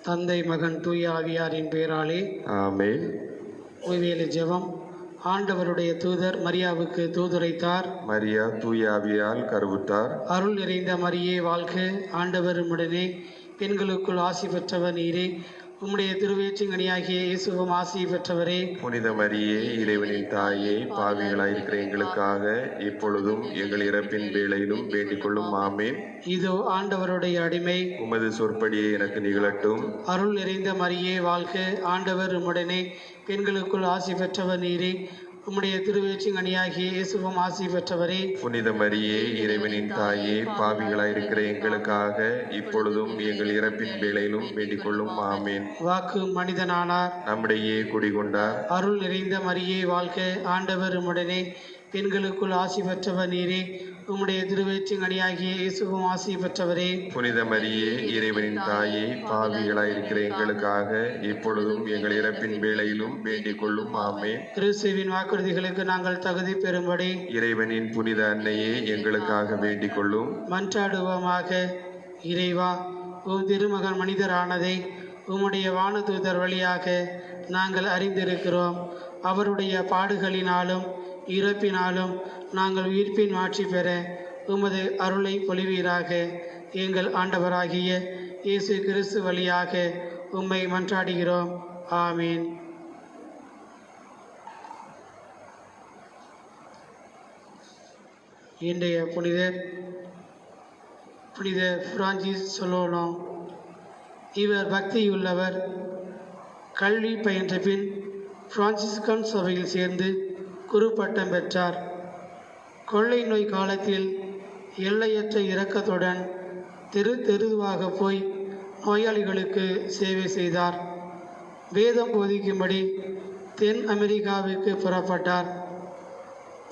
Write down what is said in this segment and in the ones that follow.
தந்தை மகன் தூய ஆவியாரின் பெயராலே ஆமென். உய்வேலி ஜெபம். ஆண்டவருடைய தூதர் மரியாவுக்கு தூதுரைத்தார். மரியா தூய ஆவியால் கருவுற்றார். அருள் நிறைந்த மரியே வாழ்க, ஆண்டவர் உம்முடனே, பெண்களுக்குள் ஆசி பெற்றவர் நீரே. உம்முடைய திருவேற்றிங்கனியாகிய இயேசுவும் ஆசி பெற்றவரே. புனித மரியே, இறைவனின் தாயே, பாவிகளாயிருக்கிற எங்களுக்காக இப்பொழுதும் எங்கள் இறப்பின் வேளையிலும் வேண்டிக் கொள்ளும். ஆமென். இதோ ஆண்டவருடைய அடிமை, உமது சொற்படியே எனக்கு நிகழட்டும். அருள் நிறைந்த மரியே வாழ்க, ஆண்டவர் உம்முடனே, பெண்களுக்குள் ஆசி பெற்றவர் நீரே. உம்முடைய திருவேற்றிங்கனியாகிய இயேசுவும் ஆசி பெற்றவரே. புனித மரியே, இறைவனின் தாயே, பாவிகளாயிருக்கிற எங்களுக்காக இப்பொழுதும் எங்கள் இறப்பின் வேளையிலும் வேண்டிக் கொள்ளும். ஆமென். வாக்கு மனிதனானார், நம்மிடையே குடிகொண்டார். அருள் நிறைந்த மரியே வாழ்க, ஆண்டவர் உம்முடனே, பெண்களுக்குள் ஆசி பெற்றவர் நீரே. உம்முடைய திருவேற்றிங்கனியாகிய இயேசுவும் ஆசி பெற்றவரே. புனித மரியே, இறைவனின் தாயே, பாவிகளாயிருக்கிற எங்களுக்காக இப்பொழுதும் எங்கள் இறப்பின் வேளையிலும் வேண்டிக் கொள்ளும். ஆமென். கிறிஸ்துவின் வாக்குறுதிகளுக்கு நாங்கள் தகுதி பெறும்படி இறைவனின் புனித அன்னையே, எங்களுக்காக வேண்டிக் கொள்ளும். மன்றாடுவோமாக. இறைவா, உம் திருமகன் மனிதரானதை உம்முடைய வானதூதர் வழியாக நாங்கள் அறிந்திருக்கிறோம். அவருடைய பாடுகளினாலும் இறப்பினாலும் நாங்கள் உயிர்ப்பின் மாற்றி பெற உமது அருளை பொழிவீராக. எங்கள் ஆண்டவராகிய இயேசு கிறிஸ்து வழியாக உம்மை மன்றாடுகிறோம். ஆமீன். இன்றைய புனித பிரான்சிஸ் சொலோனோ. இவர் பக்தியுள்ளவர். கல்வி பயின்ற பின் பிரான்சிஸ்கன் சபையில் சேர்ந்து குருப்பட்டம் பெற்றார். கொள்ளை நோய் காலத்தில் எல்லையற்ற இரக்கத்துடன் தெருவாக போய் நோயாளிகளுக்கு சேவை செய்தார். வேதம் போதிக்கும்படி தென் அமெரிக்காவுக்கு புறப்பட்டார்.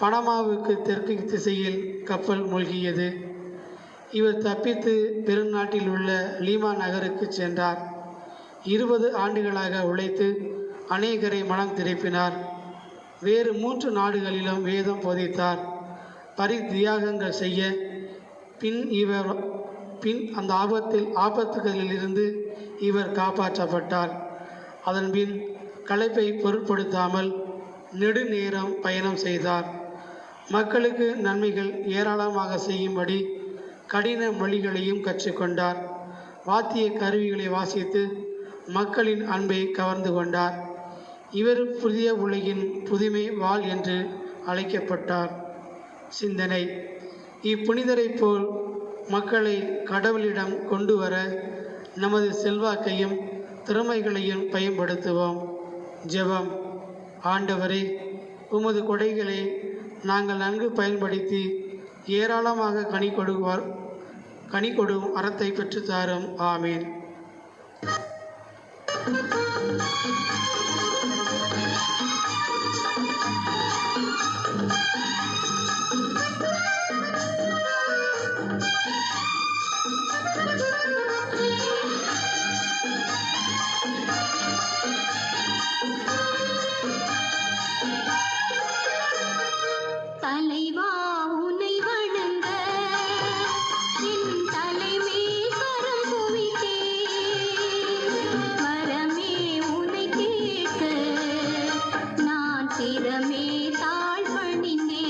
பனமாவுக்கு தெற்கு திசையில் கப்பல் மூழ்கியது. இவர் தப்பித்து பெருநாட்டில் உள்ள லீமா நகருக்கு சென்றார். 20 ஆண்டுகளாக உழைத்து அநேகரை மனம் திருப்பினார். வேறு 3 நாடுகளிலும் வேதம் போதித்தார். பரித்தியாகங்கள் செய்ய பின் அந்த ஆபத்துகளிலிருந்து இவர் காப்பாற்றப்பட்டார். அதன்பின் களைப்பை பொருட்படுத்தாமல் நெடுநேரம் பயணம் செய்தார். மக்களுக்கு நன்மைகள் ஏராளமாக செய்யும்படி கடின மொழிகளையும் கற்றுக்கொண்டார். வாத்திய கருவிகளை வாசித்து மக்களின் அன்பை கவர்ந்து கொண்டார். இவர் புதிய உலகின் புதுமை வாள் என்று அழைக்கப்பட்டார். சிந்தனை: இப்புனிதரை போல் மக்களை கடவுளிடம் கொண்டு வர நமது செல்வாக்கையும் திறமைகளையும் பயன்படுத்துவோம். ஜெபம். ஆண்டவரே, உமது கொடைகளை நாங்கள் நன்கு பயன்படுத்தி ஏராளமாக கனி கொடும் அறத்தை பெற்றுத்தாரும். ஆமீன். தலைவா உன்னை வணங்க என் தலைமே கரம் குவித்தே, வரமே உன்னை கேட்க நான் சிரமே தாழ் பணிந்தேன்.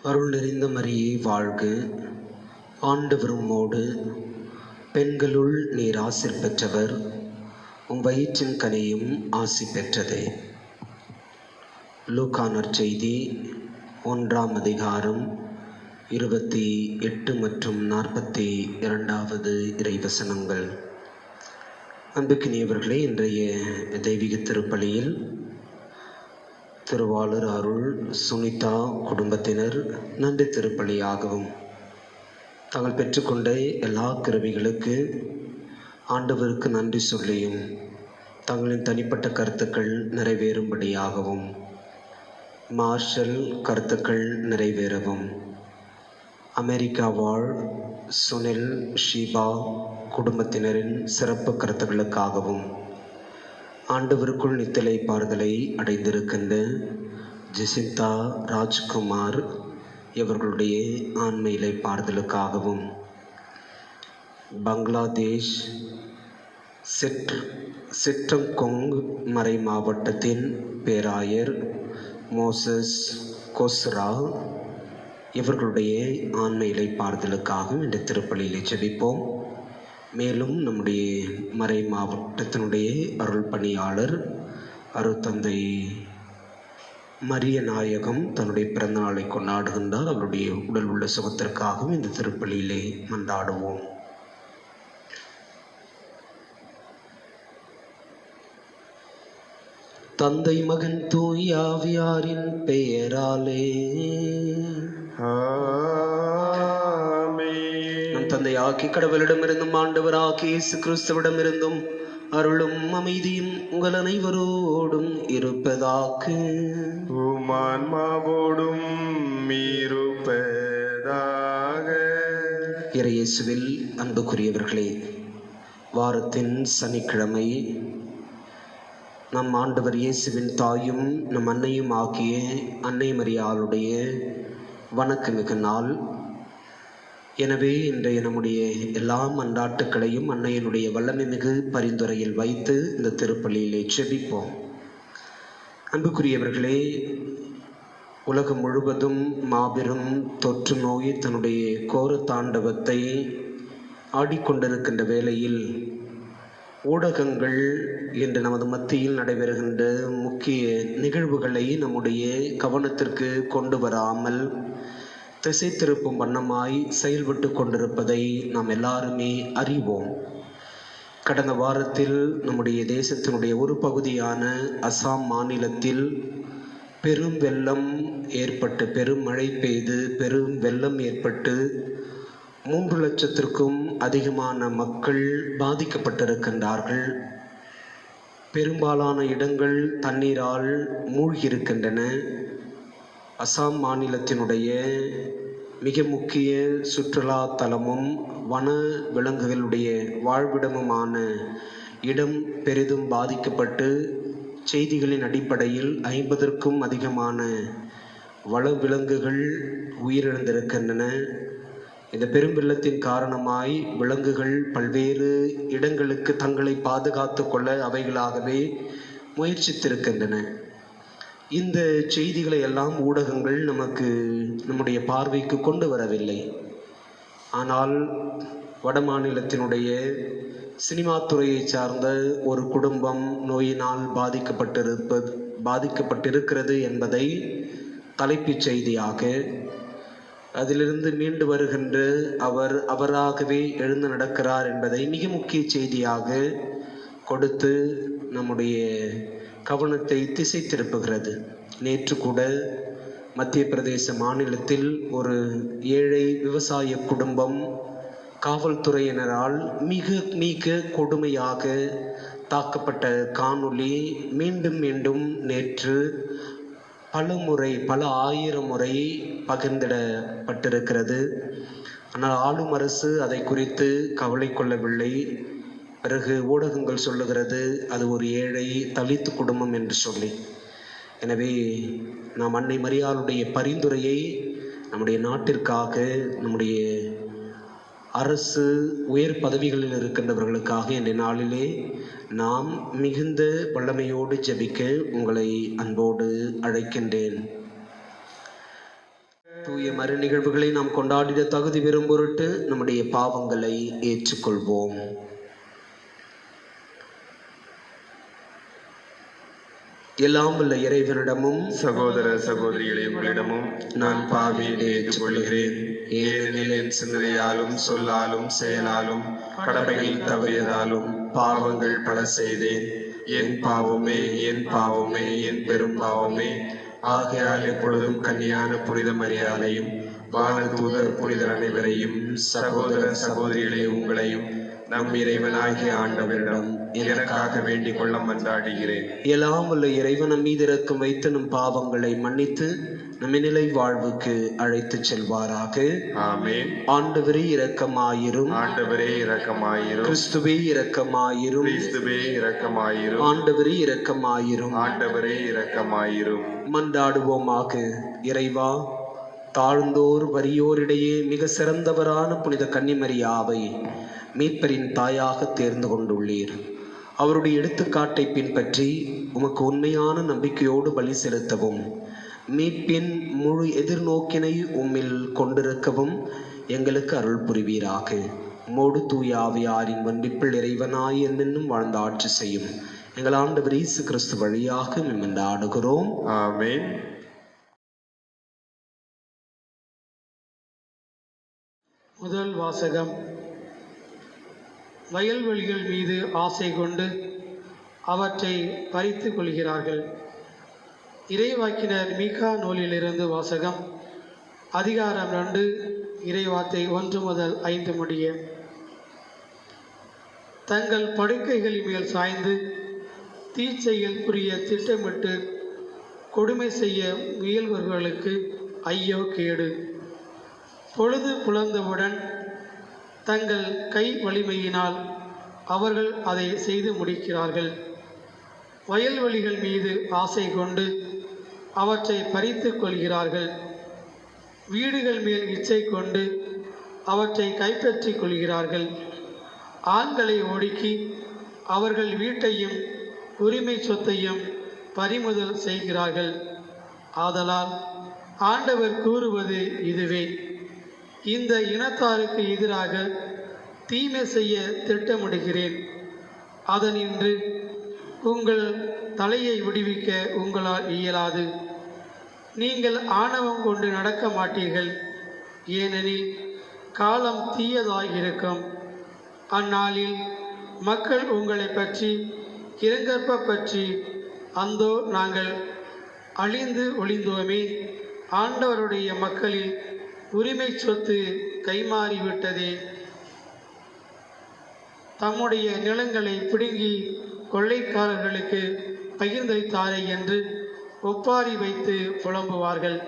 அருள் நிறைந்த மரியே வாழ்க, ஆண்டவர் உம்மோடு, பெண்களுள் நீர் ஆசி பெற்றவர், உம் வயிற்றின் கனியும் ஆசி பெற்றதே. லூக்கா நற்செய்தி 1ஆம் அதிகாரம் 28 மற்றும் 42 இறைவசனங்கள். அன்புக்கினியவர்களே, இன்றைய தெய்வீக திருப்பலியில் திருவாளர் அருள் சுனிதா குடும்பத்தினர் நன்றி திருப்பலியாகவும் தாங்கள் பெற்றுக்கொண்ட எல்லா கிருபைகளுக்கு ஆண்டவருக்கு நன்றி சொல்லியும் தங்களின் தனிப்பட்ட கருத்துக்கள் நிறைவேறும்படியாகவும் மார்ஷல் கருத்துக்கள் நிறைவேறவும் அமெரிக்கா வாழ் சுனில் ஷீபா குடும்பத்தினரின் சிறப்பு கருத்துக்களுக்காகவும் ஆண்டவருக்குள் நித்திலை பாறுதலை அடைந்திருக்கின்ற ஜெசிந்தா ராஜ்குமார் இவர்களுடைய ஆன்மீலை பாறுதலுக்காகவும் பங்களாதேஷ் சிற்றங்கொங் மறை மாவட்டத்தின் பேராயர் மோசஸ் கொஸ்ரா இவர்களுடைய ஆன்மீலை பாறுதலுக்காகவும் இந்த திருப்பலியிலே ஜெபிப்போம். மேலும் நம்முடைய மறை மாவட்டத்தினுடைய அருள் பணியாளர் அருட்தந்தை மரிய நாயகம் தன்னுடைய பிறந்த நாளை கொண்டாடுகின்றார். அவருடைய உடல் உள்ள சுகத்திற்காகவும் இந்த திருப்பலியிலே மன்றாடுவோம். தந்தை மகன் தூய் ஆவியாரின் பெயராலே நம் தந்தையாக்கி கடவுளிடமிருந்தும் ஆண்டவராகி இயேசு கிறிஸ்துவிடமிருந்தும் அருளும் அமைதியும் உங்கள் அனைவரோடும் இருப்பதாக. உமான்மாவோடும் இருப்பதாக. இறையேசுவில் அன்புக்குரியவர்களே, வாரத்தின் சனிக்கிழமை நம் ஆண்டவர் இயேசுவின் தாயும் நம் அன்னையும் ஆகிய அன்னை மரியாளுடைய வணக்கமிகு நாள். எனவே இன்றைய நம்முடைய எல்லா மன்றாட்டுக்களையும் அன்னையினுடைய வல்லமை மிகு பரிந்துரையில் வைத்து இந்த திருப்பலியிலே செபிப்போம். அன்புக்குரியவர்களே, உலகம் முழுவதும் மாபெரும் தொற்று நோய் தன்னுடைய கோர தாண்டவத்தை ஆடிக்கொண்டிருக்கின்ற வேளையில் ஊடகங்கள் இன்று நமது மத்தியில் நடைபெறுகின்ற முக்கிய நிகழ்வுகளை நம்முடைய கவனத்திற்கு கொண்டு வராமல் திசை திருப்பும் வண்ணமாய் செயல்பட்டு கொண்டிருப்பதை நாம் எல்லாருமே அறிவோம். கடந்த வாரத்தில் நம்முடைய தேசத்தினுடைய ஒரு பகுதியான அசாம் மாநிலத்தில் பெரும் வெள்ளம் ஏற்பட்டு, பெரும் மழை பெய்து பெரும் வெள்ளம் ஏற்பட்டு 3 லட்சத்திற்கும் அதிகமான மக்கள் பாதிக்கப்பட்டிருக்கின்றார்கள். பெரும்பாலான இடங்கள் தண்ணீரால் மூழ்கியிருக்கின்றன. அசாம் மாநிலத்தினுடைய மிக முக்கிய சுற்றுலா தலமும் வன விலங்குகளுடைய வாழ்விடமுமான இடம் பெரிதும் பாதிக்கப்பட்டு செய்திகளின் அடிப்படையில் 50க்கும் அதிகமான வனவிலங்குகள் உயிரிழந்திருக்கின்றன. இந்த பெரும் வெள்ளத்தின் காரணமாய் விலங்குகள் பல்வேறு இடங்களுக்கு தங்களை பாதுகாத்து கொள்ள அவைகளாகவே முயற்சித்திருக்கின்றன. இந்த செய்திகளை எல்லாம் ஊடகங்கள் நம்முடைய பார்வைக்கு கொண்டு வரவில்லை. ஆனால் வட மாநிலத்தினுடைய சினிமா துறையை சார்ந்த ஒரு குடும்பம் நோயினால் பாதிக்கப்பட்டிருக்கிறது என்பதை தலைப்புச் செய்தியாக, அதிலிருந்து மீண்டு வருகின்ற அவராகவே எழுந்து நடக்கிறார் என்பதை மிக முக்கிய செய்தியாக கொடுத்து நம்முடைய கவனத்தை திசை திருப்புகிறது. நேற்று கூட மத்திய பிரதேச மாநிலத்தில் ஒரு ஏழை விவசாய குடும்பம் காவல்துறையினரால் மிக மிக கொடுமையாக தாக்கப்பட்ட காணொளி மீண்டும் மீண்டும் நேற்று பல ஆயிரம் முறை பகிர்ந்திடப்பட்டிருக்கிறது. ஆனால் ஆளும் அரசு அதை குறித்து கவலை கொள்ளவில்லை. பிறகு ஊடகங்கள் சொல்லுகிறது அது ஒரு ஏழை தலித் குடும்பம் என்று சொல்லி. எனவே நாம் அன்னை மரியாளுடைய பரிந்துரையை நம்முடைய நாட்டிற்காக, நம்முடைய அரசு உயர் பதவிகளில் இருக்கின்றவர்களுக்காக இன்றைய நாளிலே நாம் மிகுந்த வல்லமையோடு ஜெபிக்க உங்களை அன்போடு அழைக்கின்றேன். தூய மறு நிகழ்வுகளை நாம் கொண்டாடிட தகுதி பெறும் பொருட்டு நம்முடைய பாவங்களை ஏற்றுக்கொள்வோம். எல்லாம் உள்ள இறைவனிடமும் சகோதர சகோதரிகளே உங்களிடமும் நான் பாவியை ஏற்றுக்கொள்கிறேன். ஏனெனில் என் சிந்தனையாலும் சொல்லாலும் செயலாலும் கடமைகள் தவறியதாலும் பாவங்கள் பல செய்தேன். என் பாவமே என் பாவமே என் பெரும் பாவமே. ஆகையால் எப்பொழுதும் கன்னியான புனித மரியாதையும் வானதூதர் புனிதர் அனைவரையும் சகோதர சகோதரிகளே உங்களையும் நம் இறைவனாகிய ஆண்டவரிடம் எனக்காக வேண்டிக் கொள்ள மன்றாடுகிறேன். எல்லாம் உள்ள இறைவன் நம் மீது இரக்கம் வைத்து நம் பாவங்களை மன்னித்து நம்மை நிலை வாழ்வுக்கு அழைத்து செல்வாராக. ஆமென். ஆண்டவரே இரக்கமாயிரும். ஆண்டவரே இரக்கமாயிரும். கிறிஸ்துவே இரக்கமாயிரும். கிறிஸ்துவே இரக்கமாயிரும். ஆண்டவரே இரக்கமாயிரும். ஆண்டவரே இரக்கமாயிரும். மன்றாடுவோமாக. இறைவா, தாழ்ந்தோர் வறியோரிடையே மிக சிறந்தவரான புனித கன்னிமரியாவை மீட்பரின் தாயாக தேர்ந்து கொண்டுள்ளீர். அவருடைய எடுத்துக்காட்டை பின்பற்றி உமக்கு உண்மையான நம்பிக்கையோடு பலி செலுத்தவும் மீட்பின் முழு எதிர்நோக்கினை உம்மில் கொண்டிருக்கவும் எங்களுக்கு அருள் புரிவீராக. மோடு தூய ஆவியாரின் ஒன்றிப்பில் இறைவனாய் என்னென்னும் வாழ்ந்து ஆட்சி செய்யும் எங்கள் ஆண்டவர் இயேசு கிறிஸ்து வழியாக மன்றாடுகிறோம். ஆமென். முதல் வாசகம். வயல்வெளிகள் மீது ஆசை கொண்டு அவற்றை பறித்து கொள்கிறார்கள். இறைவாக்கினர் மீகா நூலிலிருந்து வாசகம். அதிகாரம் 2, இறைவார்த்தை 1 முதல் 5 முடிய. தங்கள் படுக்கைகளின் மேல் சாய்ந்து தீச்செயல் புரிய திட்டமிட்டு கொடுமை செய்ய முயல்வர்களுக்கு ஐயோ கேடு. பொழுது புலர்ந்தவுடன் தங்கள் கை வலிமையினால் அவர்கள் அதை செய்து முடிக்கிறார்கள். வயல்வெளிகள் மீது ஆசை கொண்டு அவற்றை பறித்து கொள்கிறார்கள். வீடுகள் மேல் இச்சை கொண்டு அவற்றை கைப்பற்றி கொள்கிறார்கள். ஆண்களை ஒடுக்கி அவர்கள் வீட்டையும் உரிமை சொத்தையும் பறிமுதல் செய்கிறார்கள். ஆதலால் ஆண்டவர் கூறுவது இதுவே: இந்த இனத்தாருக்கு எதிராக தீமை செய்ய திட்டமிடுகிறேன். அதனின்று உங்கள் தலையை விடுவிக்க உங்களால் இயலாது. நீங்கள் ஆணவம் கொண்டு நடக்க மாட்டீர்கள், ஏனெனில் காலம் தீயதாய் இருக்கும். அந்நாளில் மக்கள் உங்களை பற்றி இரங்கற்ப பற்றி, அந்தோ நாங்கள் அழிந்து ஒளிந்தோமே, ஆண்டவருடைய மக்களில் உரிமை சொத்து கைமாறிவிட்டதே, தம்முடைய நிலங்களை பிடுங்கி கொள்ளைக்காரர்களுக்கு பகிர்ந்தளித்தாரே என்று ஒப்பாரி வைத்து புலம்புவார்கள்.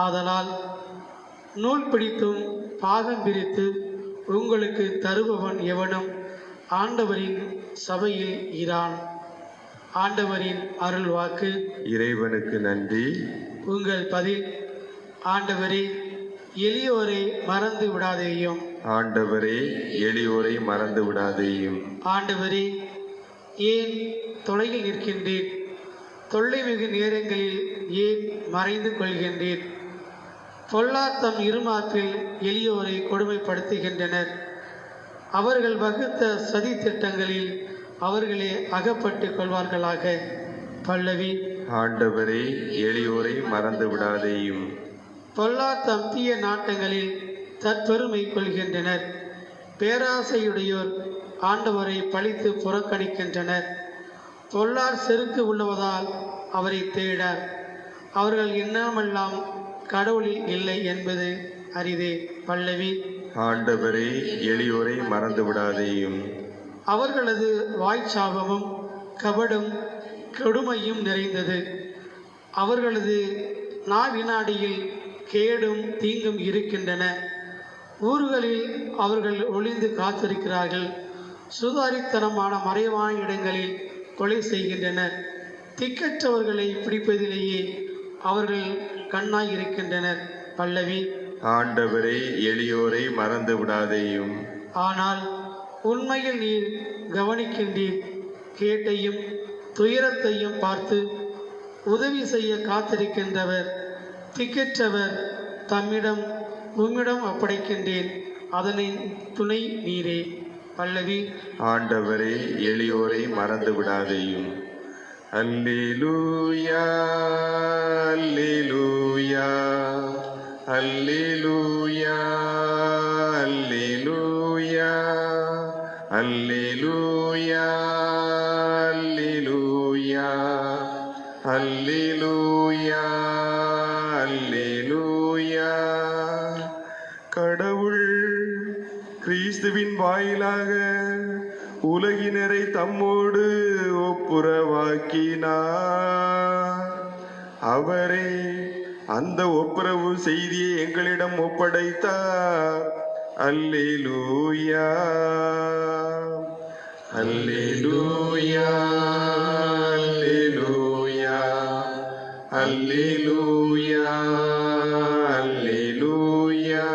ஆதலால் நூல் பிடித்தும் பாகம் பிரித்து உங்களுக்கு தருபவன் எவனும் ஆண்டவரின் சபையில் இரான். ஆண்டவரின் அருள்வாக்கு. இறைவனுக்கு நன்றி. உங்கள் பதில்: ஆண்டவரே, எளியோரை மறந்து விடாதேயும். ஆண்டவரே, எளியோரை மறந்து விடாதேயும். ஆண்டவரே, ஏன் தொலையில் நிற்கின்றீர்? தொல்லை மிகு நேரங்களில் ஏன் மறைந்து கொள்கின்றீர்? பொல்லார் தம் இருமாப்பில் எளியோரை கொடுமைப்படுத்துகின்றனர். அவர்கள் வகுத்த சதி திட்டங்களில் அவர்களே அகப்பட்டு கொள்வார்களாக. பல்லவி. ஆண்டவரே, எளியோரை மறந்து விடாதேயும். பொல்லார் தம் தீய நாட்டங்களில் தற்பெருமை கொள்கின்றனர். பேராசையுடையோர் ஆண்டவரை பழித்து புறக்கணிக்கின்றனர். பொல்லார் செருக்கு உள்ளவதால் அவரை தேட அவர்கள் எண்ணமெல்லாம் கடவுளில் இல்லை என்பது அரிதே. பல்லவி. ஆண்டவரே, எளியோரை மறந்து விடாதேயும். அவர்களது வாய்ச்சாபமும் கபடும் கொடுமையும் நிறைந்தது. அவர்களது நாவினாடியில் கேடும் தீங்கும் இருக்கின்றன. ஊர்களில் அவர்கள் ஒளிந்து காத்திருக்கிறார்கள். சுதாரித்தனமான மறைவான இடங்களில் கொலை செய்கின்றனர். திக்கற்றவர்களை பிடிப்பதிலேயே அவர்கள் கண்ணாய் இருக்கின்றனர். பல்லவி. ஆண்டவரே, எளியோரை மறந்து விடாதேயும். ஆனால் உண்மையில் நீர் கவனிக்கின்றீர். கேட்டையும் துயரத்தையும் பார்த்து உதவி செய்ய காத்திருக்கின்றவர், திக்கற்றவர், உம்மிடம் ஒப்படைக்கின்றேன். அதனை துணை நீரே. பல்லவி. ஆண்டவரே, எளியோரை மறந்து விடாதேயும். அல்லேலூயா, அல்லேலூயா, அல்லேலூயா, அல்லேலூயா, அல்லேலூயா, அல்லேலூயா, அல்லேலூயா, அல்லேலூயா. கடவுள் கிறிஸ்துவின் வாயிலாக உலகினரை தம்மோடு ஒப்புரவாக்கினார். அவரே அந்த ஒப்புரவு செய்தியை எங்களிடம் ஒப்படைத்தார். அல்லேலூயா, அல்லேலூயா, அல்லேலூயா, அல்லேலூயா, அல்லேலூயா.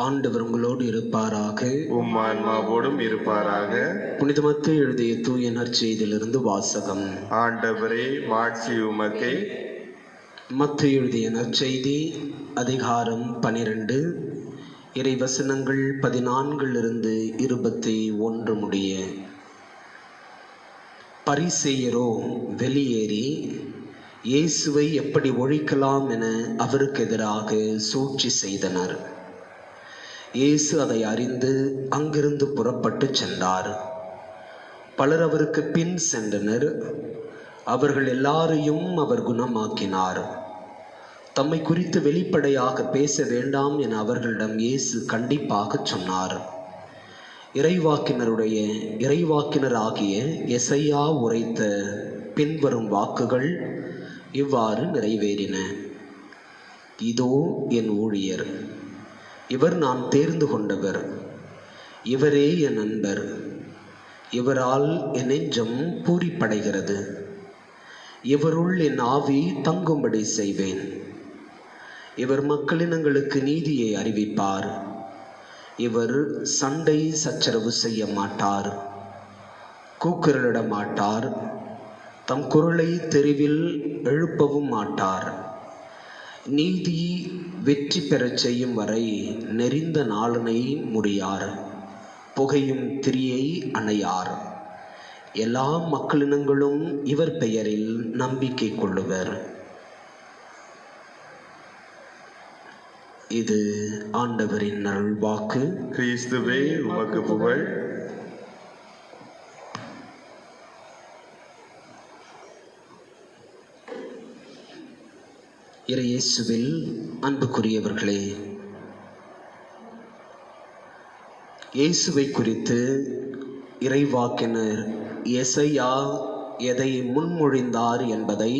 ஆண்டவர் உங்களோடு இருப்பாராக. உம் ஆன்மாவோடும் இருப்பாராக. புனித மத்தேயு எழுதிய தூய நற்செய்தியிலிருந்து வாசகம். ஆண்டவரே, மாட்சி உமக்கே. மத்தேயு எழுதிய நற்செய்தி அதிகாரம் 12 இறைவசனங்கள் 14 21 முடிய. பரிசேயரோ வெளியேறி இயேசுவை எப்படி ஒழிக்கலாம் என அவருக்கு எதிராக சூழ்ச்சி செய்தனர். இயேசு அதை அறிந்து அங்கிருந்து புறப்பட்டு சென்றார். பலர் அவருக்கு பின் சென்றனர். அவர்கள் எல்லாரையும் அவர் குணமாக்கினார். தம்மை குறித்து வெளிப்படையாக பேச வேண்டாம் என அவர்களிடம் இயேசு கண்டிப்பாக சொன்னார். இறைவாக்கினராகிய எசையா உரைத்த பின்வரும் வாக்குகள் இவ்வாறு நிறைவேறின. இதோ என் ஊழியர், இவர் நான் தேர்ந்து கொண்டவர், இவரே என் நண்பர், இவரால் என் நெஞ்சம் பூரிப்படைகிறது, இவருள் என் ஆவி தங்கும்படி செய்வேன். இவர் மக்களினங்களுக்கு நீதியை அறிவிப்பார். இவர் சண்டை சச்சரவு செய்ய மாட்டார், கூக்குரலிட மாட்டார், தம் குரலை தெருவில் எழுப்பவும் மாட்டார். நீதி வெற்றி பெறச் செய்யும் வரை நெறிந்த நாளனை முடியார், புகையும் திரியை அணையார். எல்லா மக்களினங்களும் இவர் பெயரில் நம்பிக்கை கொள்ளுவர். இது ஆண்டவரின் அருள்வாக்கு. கிறிஸ்துவே, உமக்கு புகழ். இயேசுவில் அன்புக்குரியவர்களே, இயேசுவை குறித்து இறைவாக்கினர் எசையா எதை முன்மொழிந்தார் என்பதை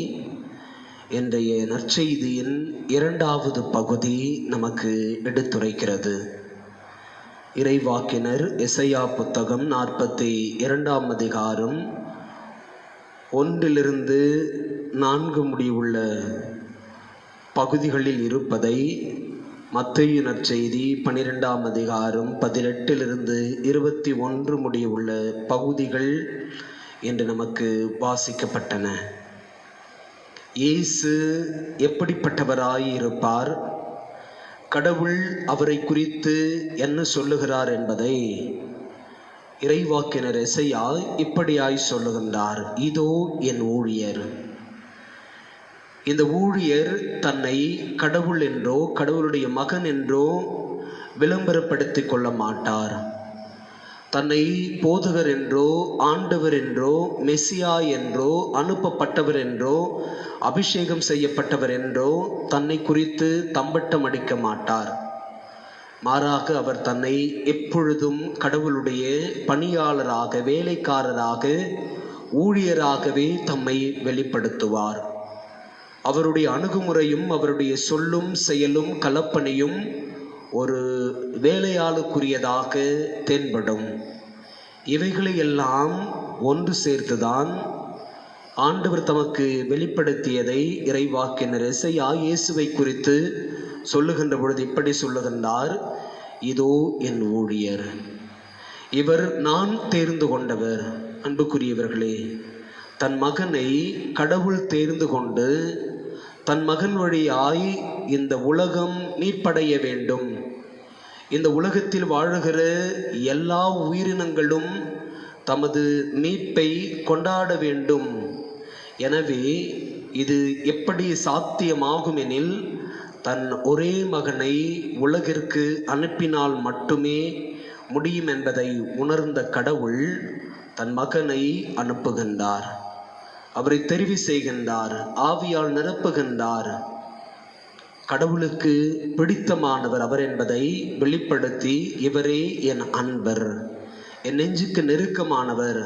இன்றைய நற்செய்தியின் 2வது பகுதி நமக்கு எடுத்துரைக்கிறது. இறைவாக்கினர் எசையா புத்தகம் 42ஆம் அதிகாரம் 1 4 முடிவுள்ள பகுதிகளில் இருப்பதை மத்தேயு நற்செய்தி 12ஆம் அதிகாரம் 18 21 முடிவுள்ள பகுதிகள் என்று நமக்கு வாசிக்கப்பட்டன. இயேசு எப்படிப்பட்டவராய் இருப்பார், கடவுள் அவரை குறித்து என்ன சொல்லுகிறார் என்பதை இறைவாக்கினர் எசையா இப்படியாய் சொல்லுகின்றார். இதோ என் ஊழியர். இந்த ஊழியர் தன்னை கடவுள் என்றோ கடவுளுடைய மகன் என்றோ விளம்பரப்படுத்திக் கொள்ள மாட்டார். தன்னை போதகர் என்றோ ஆண்டவர் என்றோ மெசியா என்றோ அனுப்பப்பட்டவர் என்றோ அபிஷேகம் செய்யப்பட்டவர் என்றோ தன்னை குறித்து தம்பட்டம் அடிக்க மாட்டார். மாறாக அவர் தன்னை எப்பொழுதும் கடவுளுடைய பணியாளராக, வேலைக்காரராக, ஊழியராகவே தம்மை வெளிப்படுத்துவார். அவருடைய அணுகுமுறையும் அவருடைய சொல்லும் செயலும் கலப்பணியும் ஒரு வேலையாளுக்குரியதாக தென்படும். இவைகளை எல்லாம் ஒன்று சேர்த்துதான் ஆண்டவர் தமக்கு வெளிப்படுத்தியதை இறைவாக்கினர் எசையா இயேசுவை குறித்து சொல்லுகின்ற பொழுது இப்படி சொல்லுகின்றார். இதோ என் ஊழியர், இவர் நான் தேர்ந்து கொண்டவர். அன்புக்குரியவர்களே, தன் மகனை கடவுள் தேர்ந்து கொண்டு தன் மகன் வழியாய் இந்த உலகம் மீட்படைய வேண்டும். இந்த உலகத்தில் வாழுகிற எல்லா உயிரினங்களும் தமது மீட்பை கொண்டாட வேண்டும். எனவே இது எப்படி சாத்தியமாகும் எனில், தன் ஒரே மகனை உலகிற்கு அனுப்பினால் மட்டுமே முடியும் என்பதை உணர்ந்த கடவுள் தன் மகனை அனுப்புகின்றார். அவரை தெரிவு செய்கின்றார், ஆவியால் நிரப்புகின்றார். கடவுளுக்கு பிடித்தமானவர் அவர் என்பதை வெளிப்படுத்தி, இவரே என் அன்பர், என் நெஞ்சுக்கு நெருக்கமானவர்,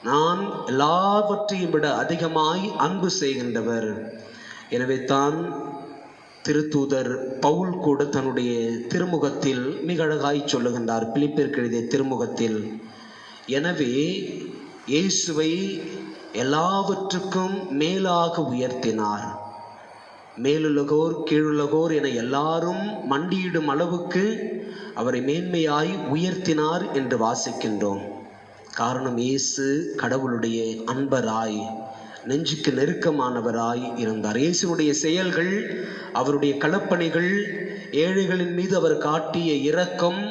நான் எல்லாவற்றையும் விட அதிகமாய் அன்பு செய்கின்றவர். எனவே தான் திருத்தூதர் பவுல் கூட தன்னுடைய திருமுகத்தில் மிக அழகாய் சொல்லுகின்றார், பிலிப்பியருக்கு எழுதிய திருமுகத்தில், எனவே இயேசுவை எல்லாவற்றுக்கும் மேலாக உயர்த்தினார். மேலுலகோர் கீழுலகோர் என எல்லாரும் மண்டியிடும் அளவுக்கு அவரை மேன்மையாய் உயர்த்தினார் என்று வாசிக்கின்றோம். காரணம், இயேசு கடவுளுடைய அன்பராய், நெஞ்சுக்கு நெருக்கமானவராய் இருந்தார். இயேசுடைய செயல்கள், அவருடைய களப்பணிகள், ஏழைகளின் மீது அவர் காட்டிய இரக்கம்,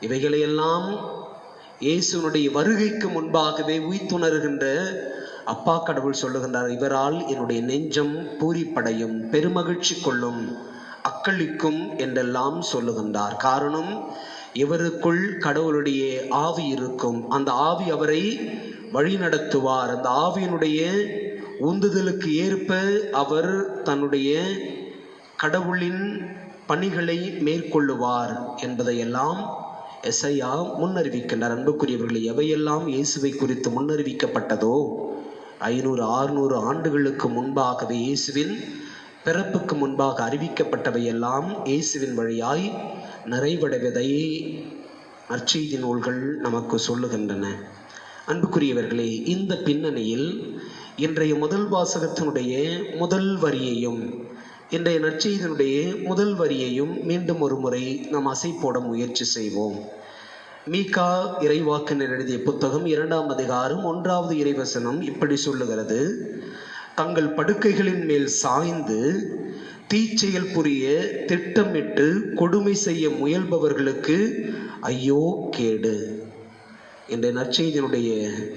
இவைகளையெல்லாம் இயேசுனுடைய வருகைக்கு முன்பாகவே உய்த்துணர்கின்ற அப்பா கடவுள் சொல்லுகின்றார், இவரால் என்னுடைய நெஞ்சம் பூரிப்படையும், பெருமகிழ்ச்சி கொள்ளும், அக்களிக்கும் என்றெல்லாம் சொல்லுகின்றார். காரணம், இவருக்குள் கடவுளுடைய ஆவி இருக்கும். அந்த ஆவி அவரை வழிநடத்துவார். அந்த ஆவியினுடைய உந்துதலுக்கு ஏற்ப அவர் தன்னுடைய கடவுளின் பணிகளை மேற்கொள்ளுவார் என்பதையெல்லாம் எசையா முன்னறிவிக்கின்றார். அன்புக்குரியவர்களை, எவையெல்லாம் இயேசுவை குறித்து முன்னறிவிக்கப்பட்டதோ 500-600 ஆண்டுகளுக்கு முன்பாகவே, இயேசுவின் பிறப்புக்கு முன்பாக அறிவிக்கப்பட்டவையெல்லாம் இயேசுவின் வழியாய் நிறைவடைவதை நற்செய்தி நூல்கள் நமக்கு சொல்லுகின்றன. அன்புக்குரியவர்களே, இந்த பின்னணியில் இன்றைய முதல் வாசகத்தினுடைய முதல் வரியையும், இன்றைய நற்செய்தியினுடைய முதல் வரியையும் மீண்டும் ஒரு முறை நாம் அசை போட முயற்சி செய்வோம். மீகா இறைவாக்கினர் எழுதிய புத்தகம் 2ஆம் அதிகாரம் 1வது இறைவசனம் இப்படி சொல்லுகிறது, தங்கள் படுக்கைகளின் மேல் சாய்ந்து தீச்செயல் புரிய திட்டமிட்டு கொடுமை செய்ய முயல்பவர்களுக்கு ஐயோ கேடு. இன்றைய நற்செய்தியினுடைய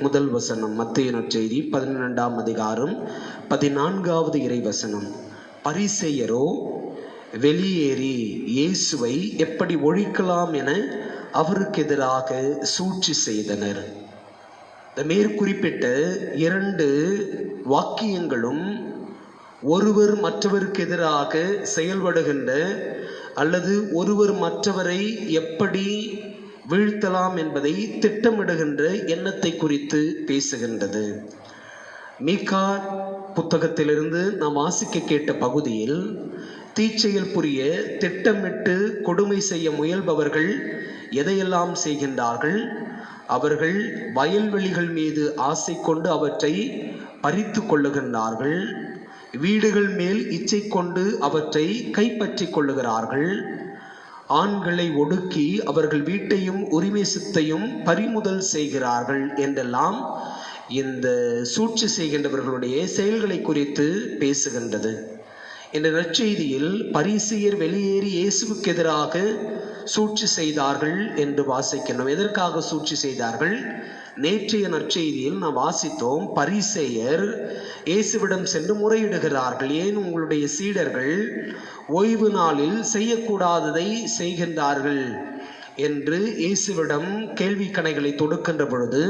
முதல் வசனம் மத்தேயு நற்செய்தி 12ஆம் அதிகாரம் 14வது இறைவசனம். பரிசேயரோ வெளியேறி இயேசுவை எப்படி ஒழிக்கலாம் என அவருக்கு எதிராக சூழ்ச்சி செய்தனர். இந்த மேற்குறிப்பிட்ட 2 வாக்கியங்களும் ஒருவர் மற்றவருக்கு எதிராக செயல்படுகின்ற அல்லது ஒருவர் மற்றவரை எப்படி வீழ்த்தலாம் என்பதை திட்டமிடுகின்ற எண்ணத்தை குறித்து பேசுகின்றது. மீகா புத்தகத்திலிருந்து நாம் வாசிக்க கேட்ட பகுதியில் தீச்செயல் புரிய திட்டமிட்டு கொடுமை செய்ய முயல்பவர்கள் எதையெல்லாம் செய்கின்றார்கள்? அவர்கள் வயல்வெளிகள் மீது ஆசை கொண்டு அவற்றை பறித்து கொள்ளுகின்றார்கள். வீடுகள் மேல் இச்சை கொண்டு அவற்றை கைப்பற்றி கொள்ளுகிறார்கள். ஆண்களை ஒடுக்கி அவர்கள் வீட்டையும் உரிமை சொத்தையும் பறிமுதல் செய்கிறார்கள் என்றெல்லாம் இந்த சூழ்ச்சி செய்கின்றவர்களுடைய செயல்களை குறித்து பேசுகின்றது. இந்த நற்செய்தியில் பரிசேயர் வெளியேறி இயேசுவுக்கு எதிராக சூழ்ச்சி செய்தார்கள் என்று வாசிக்கணும். எதற்காக சூழ்ச்சி செய்தார்கள்? நேற்றைய நற்செய்தியில் நாம் வாசித்தோம், பரிசேயர் இயேசுவிடம் சென்று முறையிடுகிறார்கள். ஏன் உங்களுடைய சீடர்கள் ஓய்வு நாளில் செய்யக்கூடாததை செய்கின்றார்கள் என்று இயேசுவிடம் கேள்வி கணைகளை தொடுக்கின்ற பொழுது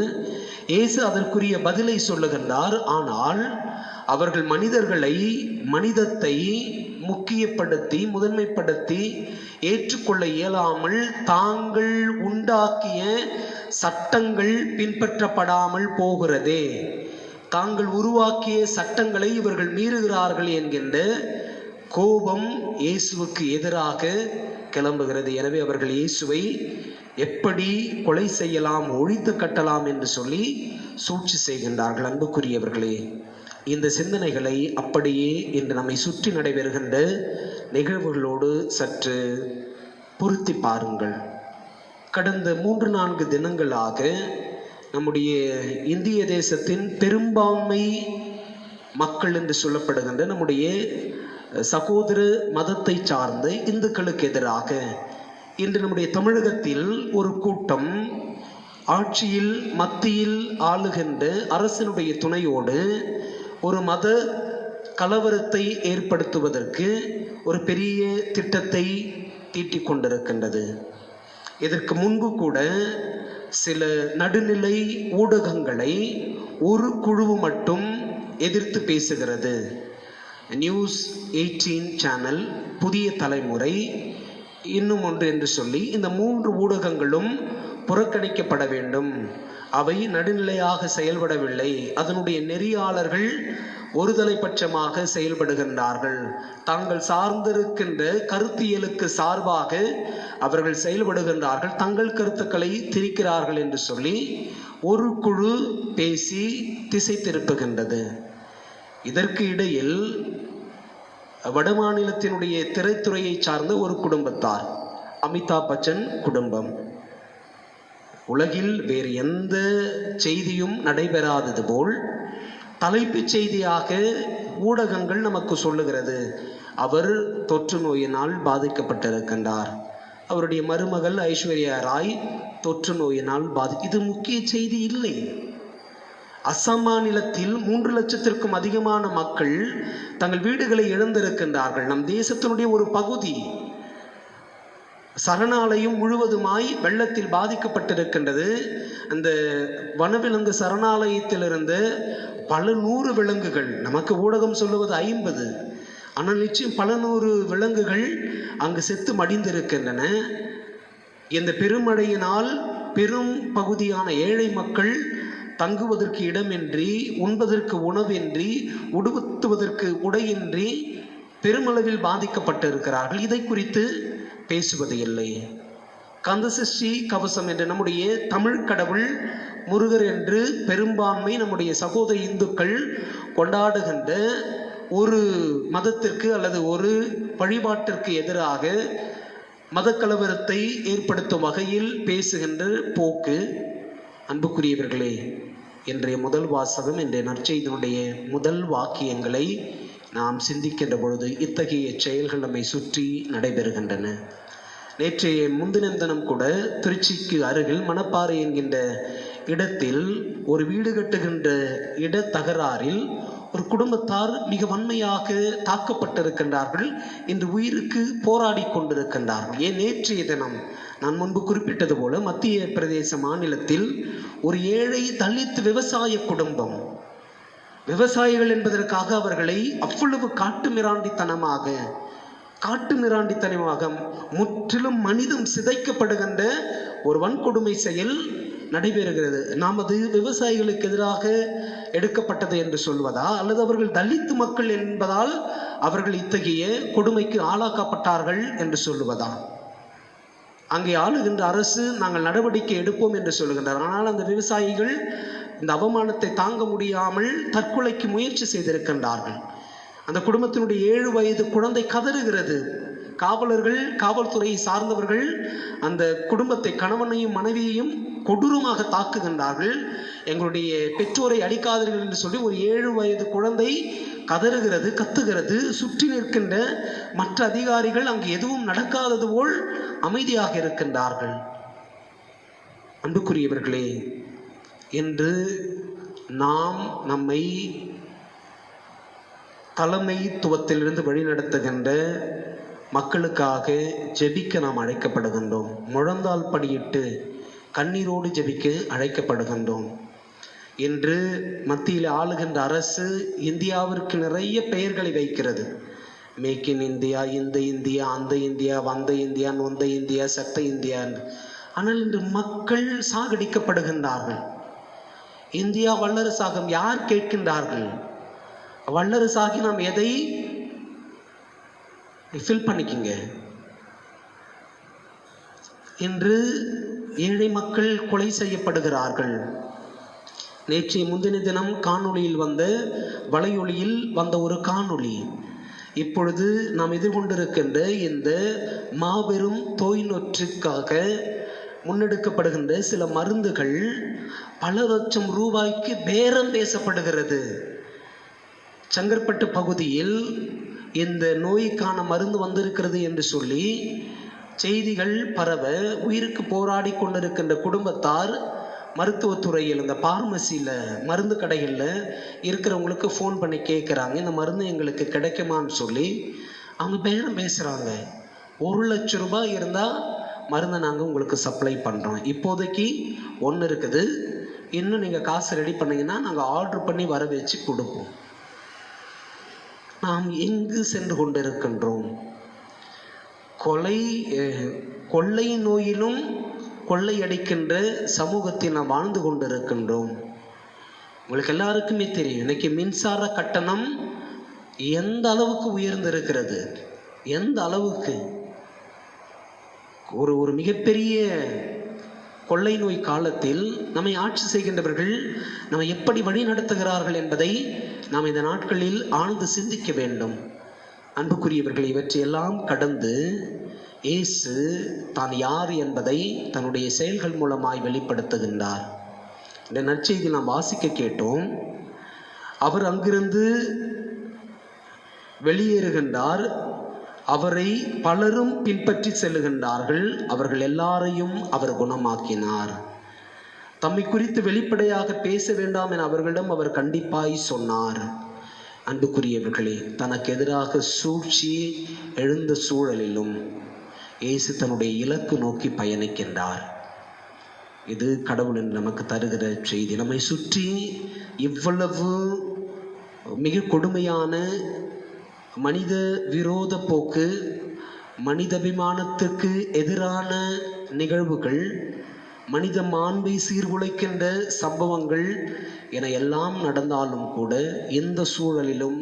இயேசு அதற்குரிய பதிலை சொல்லுகின்றார். ஆனால் அவர்கள் மனிதத்தை முக்கியப்படுத்தி முதன்மைப்படுத்தி ஏற்றுக்கொள்ள இயலாமல் தாங்கள் உண்டாக்கிய சட்டங்கள் பின்பற்றப்படாமல் போகிறதே, தாங்கள் உருவாக்கிய சட்டங்களை இவர்கள் மீறுகிறார்கள் என்கின்ற கோபம் இயேசுவுக்கு எதிராக கிளம்புகிறது. எனவே அவர்கள் இயேசுவை எப்படி கொலை செய்யலாம், ஒழித்து கட்டலாம் என்று சொல்லி சூழ்ச்சி செய்கின்றார்கள். அன்புக்குரியவர்களே, இந்த சிந்தனைகளை அப்படியே இன்று நம்மை சுற்றி நடைபெறுகின்ற நிகழ்வுகளோடு சற்று பொருத்தி பாருங்கள். கடந்த 3-4 தினங்களாக நம்முடைய இந்திய தேசத்தின் பெரும்பான்மை மக்கள் என்று சொல்லப்படுகின்ற நம்முடைய சகோதர மதத்தை சார்ந்த இந்துக்களுக்கு எதிராக இன்று நம்முடைய தமிழகத்தில் ஒரு கூட்டம் ஆட்சியில் மத்தியில் ஆளுகின்ற அரசினுடைய துணையோடு ஒரு மத கலவரத்தை ஏற்படுத்துவதற்கு ஒரு பெரிய திட்டத்தை தீட்டிக் கொண்டிருக்கின்றது. இதற்கு முன்பு கூட சில நடுநிலை ஊடகங்களை ஒரு குழு மட்டும் எதிர்த்து பேசுகிறது. நியூஸ் 18 சேனல், புதிய தலைமுறை, இன்னும் ஒன்று என்று சொல்லி இந்த 3 ஊடகங்களும் புறக்கணிக்கப்பட வேண்டும், அவை நடுநிலையாக செயல்படவில்லை, அதனுடைய நெறியாளர்கள் ஒருதலை பட்சமாக செயல்படுகின்றார்கள், தாங்கள் சார்ந்திருக்கின்ற கருத்தியலுக்கு சார்பாக அவர்கள் செயல்படுகின்றார்கள், தங்கள் கருத்துக்களை திரிக்கிறார்கள் என்று சொல்லி ஒரு குழு பேசி திசை திருப்புகின்றது. இதற்கு இடையில் வடமாநிலத்தினுடைய திரைத்துறையை சார்ந்த ஒரு குடும்பத்தார், அமிதாப் பச்சன் குடும்பம், உலகில் வேறு எந்த செய்தியும் நடைபெறாதது போல் தலைப்புச் செய்தியாக ஊடகங்கள் நமக்கு சொல்லுகிறது, அவர் தொற்று நோயினால் பாதிக்கப்பட்டிருக்கின்றார், அவருடைய மருமகள் ஐஸ்வர்யா ராய் தொற்று நோயினால் இது முக்கிய செய்தி இல்லை. அஸ்ஸாம் மாநிலத்தில் 3 லட்சத்திற்கும் அதிகமான மக்கள் தங்கள் வீடுகளை இழந்திருக்கின்றார்கள். நம் தேசத்தினுடைய ஒரு பகுதி சரணாலயம் முழுவதுமாய் வெள்ளத்தில் பாதிக்கப்பட்டிருக்கின்றது. அந்த வனவிலங்கு சரணாலயத்திலிருந்து பல 100 விலங்குகள், நமக்கு ஊடகம் சொல்லுவது 50, ஆனால் நிச்சயம் பல 100 விலங்குகள் அங்கு செத்து மடிந்திருக்கின்றன. இந்த பெருமழையினால் பெரும் பகுதியான ஏழை மக்கள் தங்குவதற்கு இடமின்றி, உண்பதற்கு உணவின்றி, உடுத்துவதற்கு உடையின்றி பெருமளவில் பாதிக்கப்பட்டிருக்கிறார்கள். இதை குறித்து பேசுவது இல்லை. கந்தசஷ்டி கவசம் என்ற நம்முடைய தமிழ் கடவுள் முருகர் என்று பெரும்பான்மை நம்முடைய சகோதர இந்துக்கள் கொண்டாடுகின்ற ஒரு மதத்திற்கு அல்லது ஒரு வழிபாட்டிற்கு எதிராக மதக்கலவரத்தை ஏற்படுத்தும் வகையில் பேசுகின்ற போக்கு, அன்புக்குரியவர்களே, இன்றைய முதல் வாசகம், இன்றைய நற்செய்தியினுடைய முதல் வாக்கியங்களை நாம் சிந்திக்கின்ற பொழுது இத்தகைய செயல்கள் நம்மை சுற்றி நடைபெறுகின்றன. நேற்றைய முன்தினம் தினம் கூட திருச்சிக்கு அருகில் மணப்பாறை என்கின்ற இடத்தில் ஒரு வீடு கட்டுகின்ற இட தகராறில் ஒரு குடும்பத்தார் மிக வன்மையாக தாக்கப்பட்டிருக்கின்றார்கள். இன்று உயிருக்கு போராடி கொண்டிருக்கின்றார்கள். ஏன், நேற்றைய தினம் நான் முன்பு குறிப்பிட்டது போல மத்திய பிரதேச மாநிலத்தில் ஒரு ஏழை தலித் விவசாய குடும்பம், விவசாயிகள் என்பதற்காக அவர்களை அவ்வளவு காட்டுமிராண்டித்தனமாக முற்றிலும் மனிதம் சிதைக்கப்படுகின்ற ஒரு வன்கொடுமை செயல் நடைபெறுகிறது. நாம் அது விவசாயிகளுக்கு எதிராக எடுக்கப்பட்டது என்று சொல்வதா, அல்லது அவர்கள் தலித் மக்கள் என்பதால் அவர்கள் இத்தகைய கொடுமைக்கு ஆளாக்கப்பட்டார்கள் என்று சொல்லுவதா? அங்கே ஆளுகின்ற அரசு நாங்கள் நடவடிக்கை எடுப்போம் என்று சொல்லுகின்றார். ஆனால் அந்த விவசாயிகள் இந்த அவமானத்தை தாங்க முடியாமல் தற்கொலைக்கு முயற்சி செய்திருக்கின்றார்கள். அந்த குடும்பத்தினுடைய 7 வயது குழந்தை கதறுகிறது. காவல்துறையை சார்ந்தவர்கள் அந்த குடும்பத்தை, கணவனையும் மனைவியையும் கொடூரமாக தாக்குகின்றார்கள். எங்களுடைய பெற்றோரை அடிக்காதீர்கள் என்று சொல்லி ஒரு 7 வயது குழந்தை கதறுகிறது, கத்துகிறது. சுற்றி நிற்கின்ற மற்ற அதிகாரிகள் அங்கு எதுவும் நடக்காதது போல் அமைதியாக இருக்கின்றார்கள். அன்புக்குரியவர்களே, இன்று நாம் நம்மை தலைமைத்துவத்திலிருந்து வழிநடத்துகின்ற மக்களுக்காக ஜெபிக்க நாம் அழைக்கப்படுகின்றோம். முழந்தால் படியிட்டு கண்ணீரோடு ஜெபிக்க அழைக்கப்படுகின்றோம். இன்று மத்தியில் ஆளுகின்ற அரசு இந்தியாவிற்கு நிறைய பெயர்களை வைக்கிறது. மேக் இன் இந்தியா, இந்த இந்தியா, அந்த இந்தியா, வந்த இந்தியா, நொந்த இந்தியா, சட்ட இந்தியா. ஆனால் இன்று மக்கள் சாகடிக்கப்படுகின்றார்கள். இந்தியா வல்லரசாகும் யார் கேட்கின்றார்கள்? வல்லரசாகி நாம் எதை ஃபில் பண்ணிக்கிங்க? இன்று ஏழை மக்கள் கொலை செய்யப்படுகிறார்கள். நேற்றைய முந்தின தினம் காணொளியில் வலையொலியில் வந்த ஒரு காணொளி, இப்பொழுது நாம் எதிர்கொண்டிருக்கின்ற இந்த மாபெரும் நோய் நொற்றுக்காக முன்னெடுக்கப்படுகின்ற சில மருந்துகள் பல லட்சம் ரூபாய்க்கு பேரம் பேசப்படுகிறது. செங்கற்பட்டு பகுதியில் இந்த நோய்க்கான மருந்து வந்திருக்கிறது என்று சொல்லி செய்திகள் பரவ உயிருக்கு போராடி கொண்டிருக்கின்ற குடும்பத்தார் மருத்துவத்துறையில் இந்த பார்மசியில் மருந்து கடைகளில் இருக்கிறவங்களுக்கு ஃபோன் பண்ணி கேட்குறாங்க, இந்த மருந்து எங்களுக்கு கிடைக்குமான்னு சொல்லி அவங்க பேரம் பேசுகிறாங்க. 1 லட்சம் ரூபாய் இருந்தால் மருந்தை நாங்கள் உங்களுக்கு சப்ளை பண்ணுறோம். இப்போதைக்கு 1 இருக்குது, இன்னும் நீங்கள் காசு ரெடி பண்ணிங்கன்னா நாங்கள் ஆர்டர் பண்ணி வர வச்சு கொடுப்போம். நாம் எங்கு சென்று கொண்டிருக்கின்றோம்? கொள்ளை நோயிலும் கொள்ளையடிக்கின்ற சமூகத்தில் நாம் வாழ்ந்து கொண்டிருக்கின்றோம். உங்களுக்கு எல்லாருக்குமே தெரியும், இன்னைக்கு மின்சார கட்டணம் எந்த அளவுக்கு உயர்ந்திருக்கிறது, எந்த அளவுக்கு. ஒரு மிகப்பெரிய கொள்ளை நோய் காலத்தில் நம்மை ஆட்சி செய்கின்றவர்கள் நம்மை எப்படி வழி நடத்துகிறார்கள் என்பதை நாம் இந்த நாட்களில் ஆழ்ந்து சிந்திக்க வேண்டும். அன்புக்குரியவர்கள், இவற்றையெல்லாம் கடந்து இயேசு தான் யார் என்பதை தன்னுடைய செயல்கள் மூலமாய் வெளிப்படுத்துகின்றார். இந்த நற்செய்தி நாம் வாசிக்க கேட்டோம். அவர் அங்கிருந்து வெளியேறுகின்றார். அவரை பலரும் பின்பற்றி செல்லுகின்றார்கள். அவர்கள் எல்லாரையும் அவர் குணமாக்கினார். தம்மை குறித்து வெளிப்படையாக பேச வேண்டாம் என அவர்களிடம் அவர் கண்டிப்பாய் சொன்னார். அன்புக்குரியவர்களே, தனக்கு எதிராக சூழ்ச்சி எழுந்த சூழலிலும் இயேசு தன்னுடைய இலக்கு நோக்கி பயணிக்கின்றார். இது கடவுளின் நமக்கு தருகிற செய்தி. நம்மை சுற்றி இவ்வளவு மிக கொடுமையான மனித விரோத போக்கு, மனிதாபிமானத்திற்கு எதிரான நிகழ்வுகள், மனித மாண்பை சீர்குலைக்கின்ற சம்பவங்கள் என எல்லாம் நடந்தாலும் கூட இந்த சூழலிலும்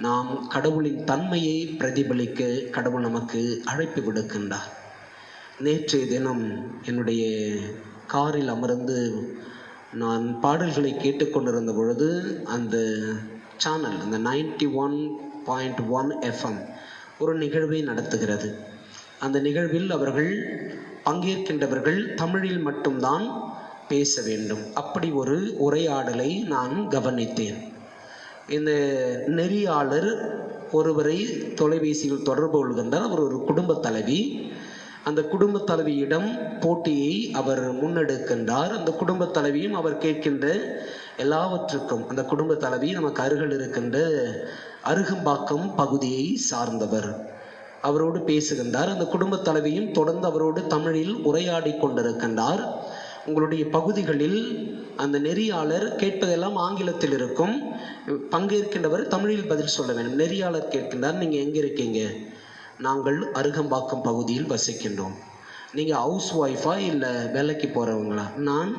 நாம் கடவுளின் தன்மையை பிரதிபலிக்க கடவுள் நமக்கு அழைப்பு விடுக்கின்றார். நேற்றைய தினம் என்னுடைய காரில் அமர்ந்து நான் பாடல்களை கேட்டுக்கொண்டிருந்த பொழுது அந்த சேனல், அந்த 91.1 FM ஒரு நிகழ்வை நடத்துகிறது. அந்த நிகழ்வில் அவர்கள் பங்கேற்கின்றவர்கள் தமிழில் மட்டும்தான் பேச வேண்டும். அப்படி ஒரு உரையாடலை நான் கவனித்தேன். இந்த நெறியாளர் ஒருவரை தொலைபேசியில் தொடர்பு கொள்கின்றார். அவர் ஒரு குடும்ப தலைவி. அந்த குடும்ப தலைவியிடம் போட்டியை அவர் முன்னெடுக்கின்றார். அந்த குடும்ப தலைவியும் அவர் கேட்கின்ற எல்லாவற்றுக்கும், அந்த குடும்ப தலைவி நமக்கு அருகில் இருக்கின்ற அருகம்பாக்கம் பகுதியை சார்ந்தவர், அவரோடு பேசுகின்றார். அந்த குடும்ப தலைவியும் தொடர்ந்து அவரோடு தமிழில் உரையாடி கொண்டிருக்கின்றார். உங்களுடைய பகுதிகளில் அந்த நெறியாளர் கேட்பதெல்லாம் ஆங்கிலத்தில் இருக்கும், பங்கேற்கின்றவர் தமிழில் பதில் சொல்ல வேண்டும். நெறியாளர் கேட்கின்றார், நீங்கள் எங்கே இருக்கீங்க? நாங்கள் அருகம்பாக்கம் பகுதியில் வசிக்கின்றோம். நீங்கள் ஹவுஸ் ஒய்ஃபா இல்லை வேலைக்கு போகிறவங்களா? நான்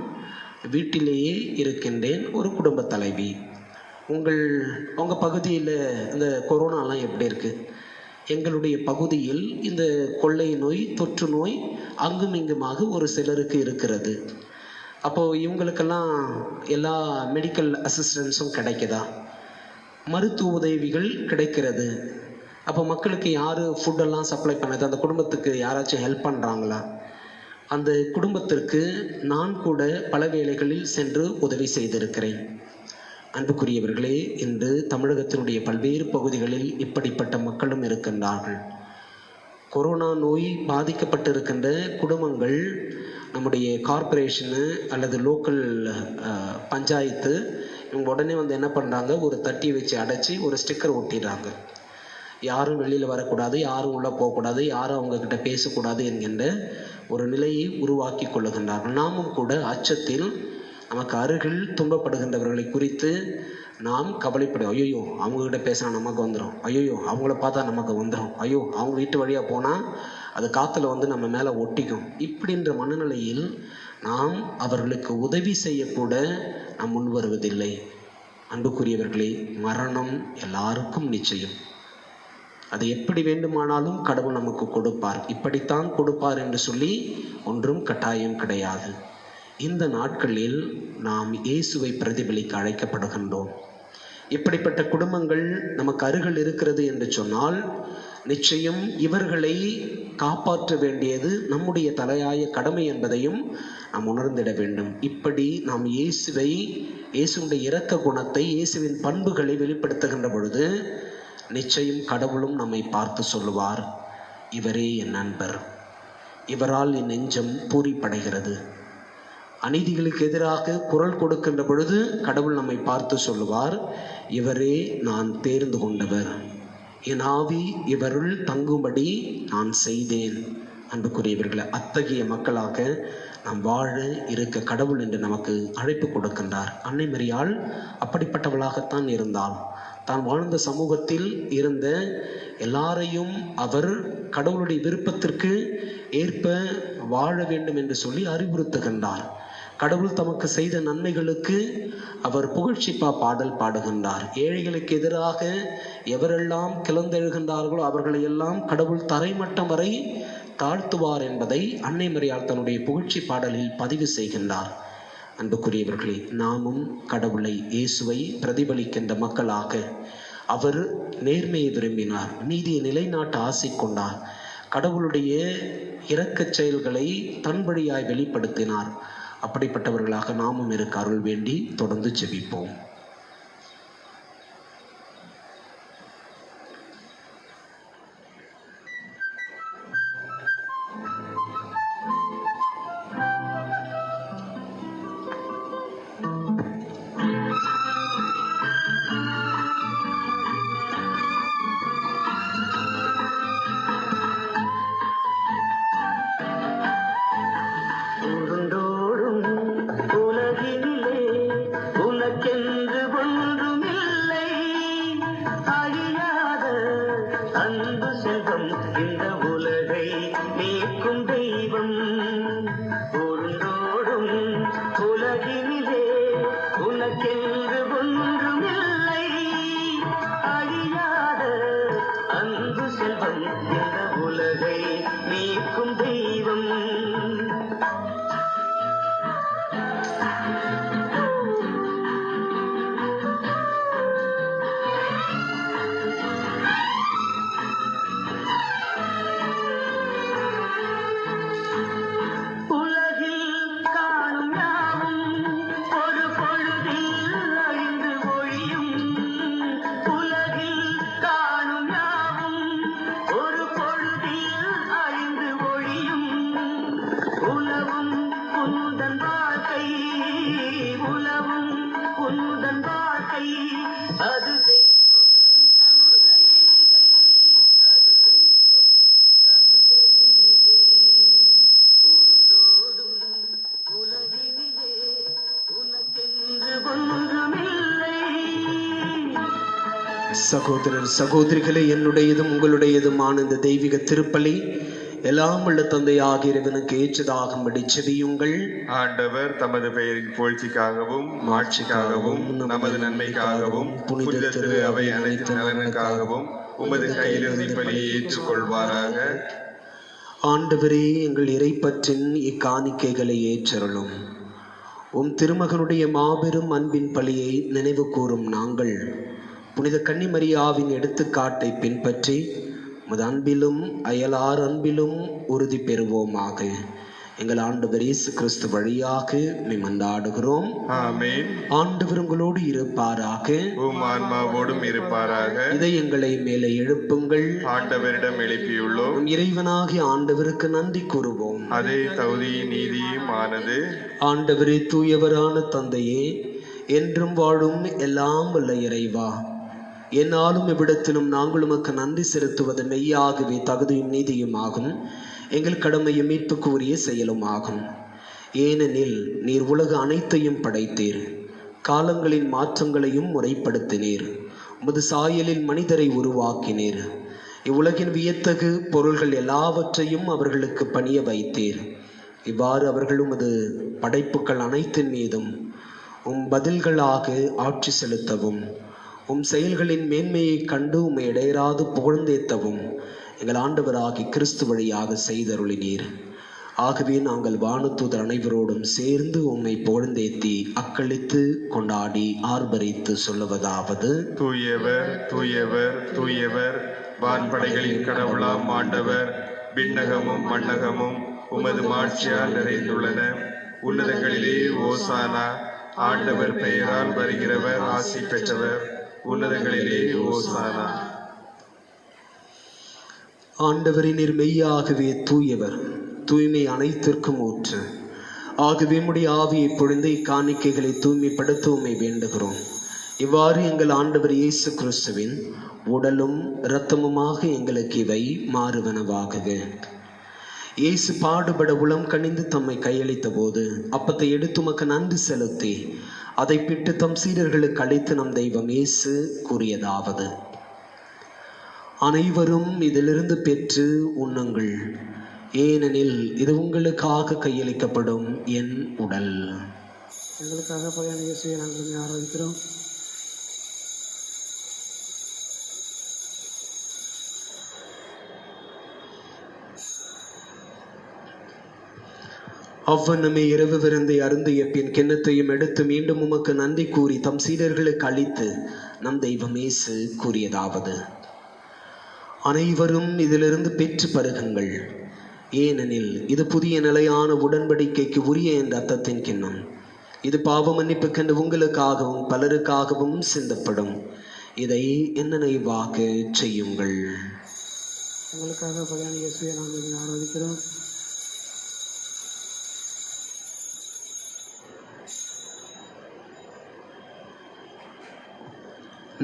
வீட்டிலேயே இருக்கின்றேன், ஒரு குடும்ப தலைவி. உங்கள் பகுதியில் இந்த கொரோனாலாம் எப்படி இருக்குது? எங்களுடைய பகுதியில் இந்த கொள்ளை நோய், தொற்று நோய் அங்கும் இங்குமாக ஒரு சிலருக்கு இருக்கிறது. அப்போது இவங்களுக்கெல்லாம் எல்லா மெடிக்கல் அசிஸ்டன்ஸும் கிடைக்குதா? மருத்துவ உதவிகள் கிடைக்கிறது. அப்போ மக்களுக்கு யார் ஃபுட்டெல்லாம் சப்ளை பண்ணது? அந்த குடும்பத்துக்கு யாராச்சும் ஹெல்ப் பண்ணுறாங்களா? அந்த குடும்பத்திற்கு நான் கூட பல வேளைகளில் சென்று உதவி செய்திருக்கிறேன். அன்புக்குரியவர்களே, இன்று தமிழகத்தினுடைய பல்வேறு பகுதிகளில் இப்படிப்பட்ட மக்களும் இருக்கின்றார்கள். கொரோனா நோய் பாதிக்கப்பட்டிருக்கின்ற குடும்பங்கள் நம்முடைய கார்ப்பரேஷனு அல்லது லோக்கல் பஞ்சாயத்து இவங்க உடனே வந்து என்ன பண்ணுறாங்க, ஒரு தட்டி வச்சு அடைச்சி ஒரு ஸ்டிக்கர் ஒட்டிடுறாங்க. யாரும் வெளியில் வரக்கூடாது, யாரும் உள்ளே போகக்கூடாது, யாரும் அவங்கக்கிட்ட பேசக்கூடாது என்கின்ற ஒரு நிலையை உருவாக்கி கொள்ளுகின்றார்கள். நாமும் கூட அச்சத்தில் நமக்கு அருகில் துன்பப்படுகின்றவர்களை குறித்து நாம் கவலைப்படும். ஐயோ அவங்கக்கிட்ட பேசினா நமக்கு வந்துடும், ஐயோ அவங்கள பார்த்தா நமக்கு வந்துடும், ஐயோ அவங்க வீட்டு வழியாக போனால் அது காற்றுல வந்து நம்ம மேலே ஒட்டிக்கும். இப்படின்ற மனநிலையில் நாம் அவர்களுக்கு உதவி செய்யக்கூட நாம் முன் வருவதில்லை. அன்புக்குரியவர்களே, மரணம் எல்லாருக்கும் நிச்சயம். அது எப்படி வேண்டுமானாலும் கடவுள் நமக்கு கொடுப்பார். இப்படித்தான் கொடுப்பார் என்று சொல்லி ஒன்றும் கட்டாயம் கிடையாது. இந்த நாட்களில் நாம் இயேசுவை பிரதிபலிக்க அழைக்கப்படுகின்றோம். இப்படிப்பட்ட குடும்பங்கள் நமக்கு அருகில் இருக்கிறது என்று சொன்னால் நிச்சயம் இவர்களை காப்பாற்ற வேண்டியது நம்முடைய தலையாய கடமை என்பதையும் நாம் உணர்ந்திட வேண்டும். இப்படி நாம் இயேசுவை, இயேசுடைய இரக்க குணத்தை, இயேசுவின் பண்புகளை வெளிப்படுத்துகின்ற பொழுது நிச்சயம் கடவுளும் நம்மை பார்த்து சொல்லுவார், இவரே என் நண்பர், இவரால் என் நெஞ்சம் பூரிப்படைகிறது. அநீதிகளுக்கு எதிராக குரல் கொடுக்கின்ற பொழுது கடவுள் நம்மை பார்த்து சொல்லுவார், இவரே நான் தேர்ந்து கொண்டவர், என் ஆவி இவருள் தங்கும்படி நான் செய்தேன். அன்புக்குரியவர்களை, அத்தகைய மக்களாக நாம் வாழ இருக்க கடவுள் என்று நமக்கு அழைப்பு கொடுக்கின்றார். அன்னை மரியாள் அப்படிப்பட்டவளாகத்தான் இருந்தாள். தான் வாழ்ந்த சமூகத்தில் இருந்த எல்லாரையும் அவர் கடவுளுடைய விருப்பத்திற்கு ஏற்ப வாழ வேண்டும் என்று சொல்லி அறிவுறுத்துகின்றார். கடவுள் தமக்கு செய்த நன்மைகளுக்கு அவர் புகழ்ச்சிப்பா பாடல் பாடுகின்றார். ஏழைகளுக்கு எதிராக எவரெல்லாம் கிளந்தெழுகின்றார்களோ அவர்களை எல்லாம் கடவுள் தரைமட்டம் வரை தாழ்த்துவார் என்பதை அன்னை மரியாள் தன்னுடைய புகழ்ச்சி பாடலில் பதிவு செய்கின்றார். அன்புக்குரியவர்களே, நாமும் கடவுளை, இயேசுவை பிரதிபலிக்கின்ற மக்களாக, அவர் நேர்மையை விரும்பினார், நீதியை நிலைநாட்ட ஆசை கொண்டார், கடவுளுடைய இரக்கச் செயல்களை தன் வழியாய் வெளிப்படுத்தினார். அப்படிப்பட்டவர்களாக நாமும் இருக்க அருள் வேண்டி தொடர்ந்து ஜெபிப்போம். சகோதரர் சகோதரிகளே, என்னுடையதும் உங்களுடையதுமான இந்த தெய்வீக திருப்பலி எல்லாம் உள்ள தந்தையாகிய இறைவனுக்கு ஏற்றதாகும்படி செபியுங்கள். ஆண்டவர் தமது பெயரின் புகழ்ச்சிக்காகவும் மாட்சிக்காகவும் நமது நன்மைக்காகவும் புனித திரு அவை அனைத்து நலனுக்காகவும் உமது கையிலிருந்து பலியை ஏற்றுக்கொள்வாராக. ஆண்டவரே, எங்கள் இறைப்பற்றின் இக்காணிக்கைகளை ஏற்றருளும். உம் திருமகனுடைய மாபெரும் அன்பின் பலியை நினைவு கூறும் நாங்கள் புனித கன்னிமரியாவின் எடுத்துக்காட்டை பின்பற்றி உமது அன்பிலும் அயலார் அன்பிலும் உறுதி பெறுவோமாக. எங்கள் ஆண்டவர் இயேசு கிறிஸ்து வழியாக மன்றாடுகிறோம். ஆமென். ஆண்டவர் உங்களோடு இருப்பாராக, உம் ஆன்மாவோடும் இருப்பாராக. இதயங்களை மேலே எழுப்புங்கள். ஆண்டவரிடம் எழுப்பியுள்ளோம். இறைவனாகிய ஆண்டவருக்கு நன்றி கூறுவோம். அதே தகுதி நீதியும் ஆனது. ஆண்டவரே, தூயவரான தந்தையே, என்றும் வாழும் எல்லாம் வல்ல இறைவா, என்னாலும் இவ்விடத்திலும் நாங்கள் உமக்கு நன்றி செலுத்துவது மெய்யாகவே தகுதியும் நீதியும் ஆகும், எங்கள் கடமையும் மீட்புக்கு உரிய செயலும் ஆகும். ஏனெனில் நீர் உலக அனைத்தையும் படைத்தீர், காலங்களின் மாற்றங்களையும் முறைப்படுத்தினீர், உமது சாயலில் மனிதரை உருவாக்கினீர், இவ்வுலகின் வியத்தகு பொருள்கள் எல்லாவற்றையும் அவர்களுக்கு பணிய வைத்தீர். இவ்வாறு அவர்கள் உமது படைப்புகள் அனைத்தின் மீதும் பதில்களாக ஆட்சி செலுத்தவும், செயல்களின் மேன்மையை கண்டு உம்மை இடையராது புகழ்ந்தேத்தவும் எங்கள் ஆண்டவராகி கிறிஸ்து வழியாக செய்தருளினீர். ஆகவே நாங்கள் வானதூதர் அனைவரோடும் சேர்ந்து உம்மை புகழ்ந்தேத்தி அக்களித்து கொண்டாடி ஆர்ப்பரித்து சொல்லுவதாவது: தூயவர் தூயவர் தூயவர், வான்படைகளின் கடவுளாம் ஆண்டவர், விண்ணகமும் மண்ணகமும் உமது மாட்சியால் நிறைந்துள்ளன. உன்னதங்களிலே ஓசானா. ஆண்டவர் பெயரால் வருகிறவர் ஆசி பெற்றவர். உன்னதங்களிலே ஓசானா. ஆண்டவரே, நீர் மெய்யாகவே தூயவர், தூய்மை அனைத்திற்கும் ஊற்று. ஆகவே உம்முடைய ஆவியை பொழிந்து இக்காணிக்கைகளை தூய்மைப்படுத்த உம்மை வேண்டுகிறோம். இவ்வாறு எங்கள் ஆண்டவர் இயேசு கிறிஸ்துவின் உடலும் இரத்தமுமாக எங்களுக்கு இவை மாறுவனவாகுக. இயேசு பாடுபட உளம் கனிந்து தம்மை கையளித்த போது அப்பத்தை எடுத்து உமக்கு நன்றி செலுத்தி அதை பிட்டு தம் சீடர்களுக்கு அளித்து நம் தெய்வம் இயேசு கூறியதாவது: அனைவரும் இதிலிருந்து பெற்று உண்ணுங்கள், ஏனெனில் இது உங்களுக்காக கையளிக்கப்படும் என் உடல். எங்களுக்காக பலியான இயேசுவை நாங்கள் ஆராதிக்கிறோம். அவ்வண்ணமே இரவு விருந்தை அருந்திய பின் கிண்ணத்தையும் எடுத்து மீண்டும் உமக்கு நன்றி கூறி தம் சீடர்களுக்கு அளித்து நம் தெய்வம் இயேசு கூறியதாவது: அனைவரும் இதிலிருந்து பெற்று பருகுங்கள், ஏனெனில் இது புதிய நிலையான உடன்படிக்கைக்கு உரிய என் இரத்தத்தின் கிண்ணம். இது பாவ மன்னிப்புக்கென்று உங்களுக்காகவும் பலருக்காகவும் சிந்தப்படும். இதை என் நினைவாக செய்யுங்கள். எங்களுக்காக பலியான இயேசுவை நாங்கள் ஆராதிக்கிறோம்.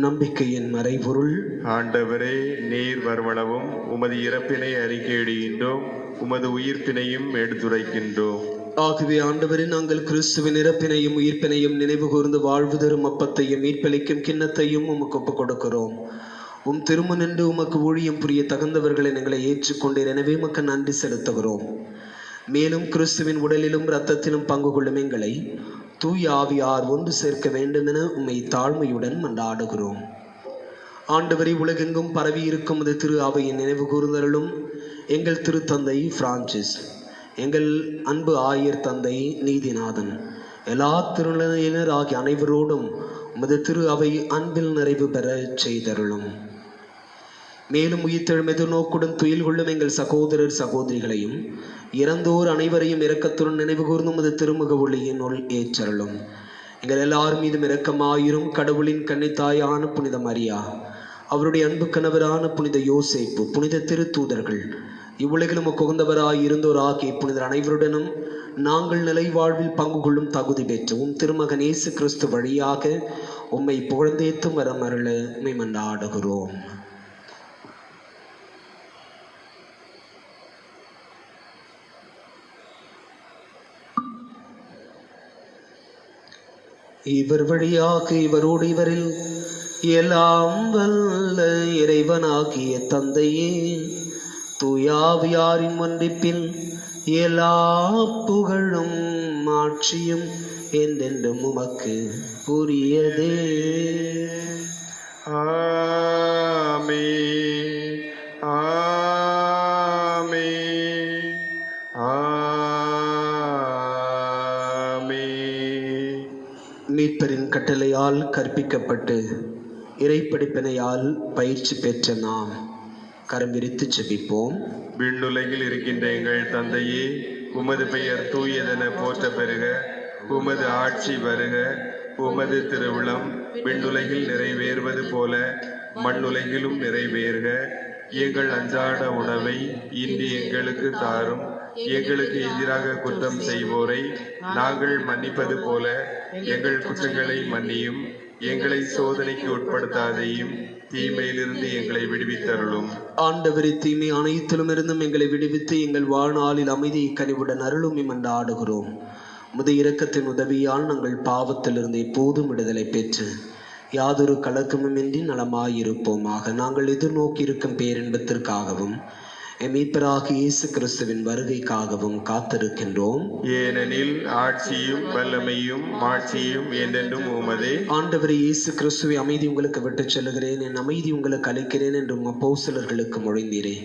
நம்பிக்கையின் மறைபொருள். ஆண்டவரே, நீர் வருவனவும் உமது இறப்பினை அறிக்கையிடுகின்றோம், உமது உயிர்ப்பினையும் எடுத்துரைக்கின்றோம். ஆகவே ஆண்டவரே, நாங்கள் கிறிஸ்துவின் இறப்பினையும் உயிர்ப்பினையும் நினைவு கூர்ந்து வாழ்வு தரும் அப்பத்தையும் மீட்பளிக்கும் கிண்ணத்தையும் உமக்கு ஒப்புக் கொடுக்கிறோம். உம் திருமுனின்று உமக்கு ஊழியம் புரிய தகுந்தவர்களை எங்களை ஏற்றுக்கொண்டீர், எனவே உமக்கு நன்றி செலுத்துகிறோம். மேலும் கிறிஸ்துவின் உடலிலும் இரத்தத்திலும் பங்கு கொள்ளும் எங்களை தூய ஆவியார் ஒன்று சேர்க்க வேண்டும் என உம்மை தாழ்மையுடன் மன்றாடுகிறோம். ஆண்டவரை, உலகெங்கும் பரவி இருக்கும் அது திரு அவையின் நினைவு கூர்ந்தருளும். எங்கள் திருத்தந்தை பிரான்சிஸ், எங்கள் அன்பு ஆயர் தந்தை நீதிநாதன், எல்லா திருநிலையினர் ஆகிய அனைவரோடும் உமது திரு அவை அன்பில் நிறைவு பெற செய்தருளும். மேலும் உயிர்த்தெழும் எதிர்நோக்குடன் துயில் கொள்ளும் எங்கள் சகோதரர் சகோதரிகளையும் இறந்தோர் அனைவரையும் இரக்கத்துடன் நினைவு கூர்ந்து உமது திருமுக ஒளியின் உள் ஏற்றருளும். எங்கள் எல்லார் மீதும் இரக்கமாயிரும். கடவுளின் கன்னித்தாயான புனித மரியா, அவருடைய அன்பு கணவரான புனித யோசேப்பு, புனித திருத்தூதர்கள், இவ்வுலகிலும் உகந்தவராய் இருந்தோர் ஆகிய புனிதர் அனைவருடனும் நாங்கள் நிலை வாழ்வில் பங்கு கொள்ளும் தகுதி பெற்று உம் திருமகன் இயேசு கிறிஸ்து வழியாக உம்மை புகழ்ந்தேத்தும் வரம் அருள உம்மை மன்றாடுகிறோம். இவர் வழியாக இவரோடு இவரில் எல்லாம் வல்ல இறைவனாகிய தந்தையே, தூயாவியாரின் ஒன்றிப்பில் எல்லா புகழும் ஆட்சியும் என்றென்றும் உமக்கு உரியதே. ஆமென், ஆமென், ஆமென். மீட்பரின் கட்டளையால் கற்பிக்கப்பட்டு இறைப்படிப்பினையால் பயிற்சி பெற்ற நாம் கரம் விரித்து ஜெபிப்போம். விண்ணுலகில் இருக்கின்ற எங்கள் தந்தையே, உமது பெயர் தூயதென போற்ற பெறுக. உமது ஆட்சி வருக. உமது திருவுளம் விண்ணுலகில் நிறைவேறுவது போல மண்ணுலகிலும் நிறைவேறுக. எங்கள் அன்றாட உணவை இன்று எங்களுக்கு தாரும். எங்களுக்கு எதிராக குற்றம் செய்வோரை நாங்கள் மன்னிப்பது போல எங்கள் குற்றங்களை மன்னியும். எங்களை சோதனைக்கு உட்படுத்தாதையும், தீமையிலிருந்து எங்களை விடுவித்தருளும். ஆண்டவரே, தீமை அனைத்திலும் இருந்தும் எங்களை விடுவித்து எங்கள் வாழ்நாளில் அமைதியை கனிவுடன் அருளும் மன்றாடுகிறோம். முது இரக்கத்தின் உதவியால் நாங்கள் பாவத்திலிருந்து எப்போதும் விடுதலை பெற்று யாதொரு கலக்கமுமின்றி நலமாயிருப்போமாக. நாங்கள் எதிர்நோக்கி இருக்கும் பேரின்பத்திற்காகவும் மீட்பராகிய இயேசு கிறிஸ்துவின் வருகைக்காகவும் காத்திருக்கின்றோம். ஏனெனில் ஆட்சியும் வல்லமையும் மாட்சியும் என்றென்றும் உமதே. ஆண்டவரே இயேசு கிறிஸ்துவை, அமைதி உங்களுக்கு விட்டுச் செல்கிறேன், என் அமைதி உங்களுக்கு அளிக்கிறேன் என்றும் அப்போஸ்தலர்களுக்கு மொழிந்தீரே.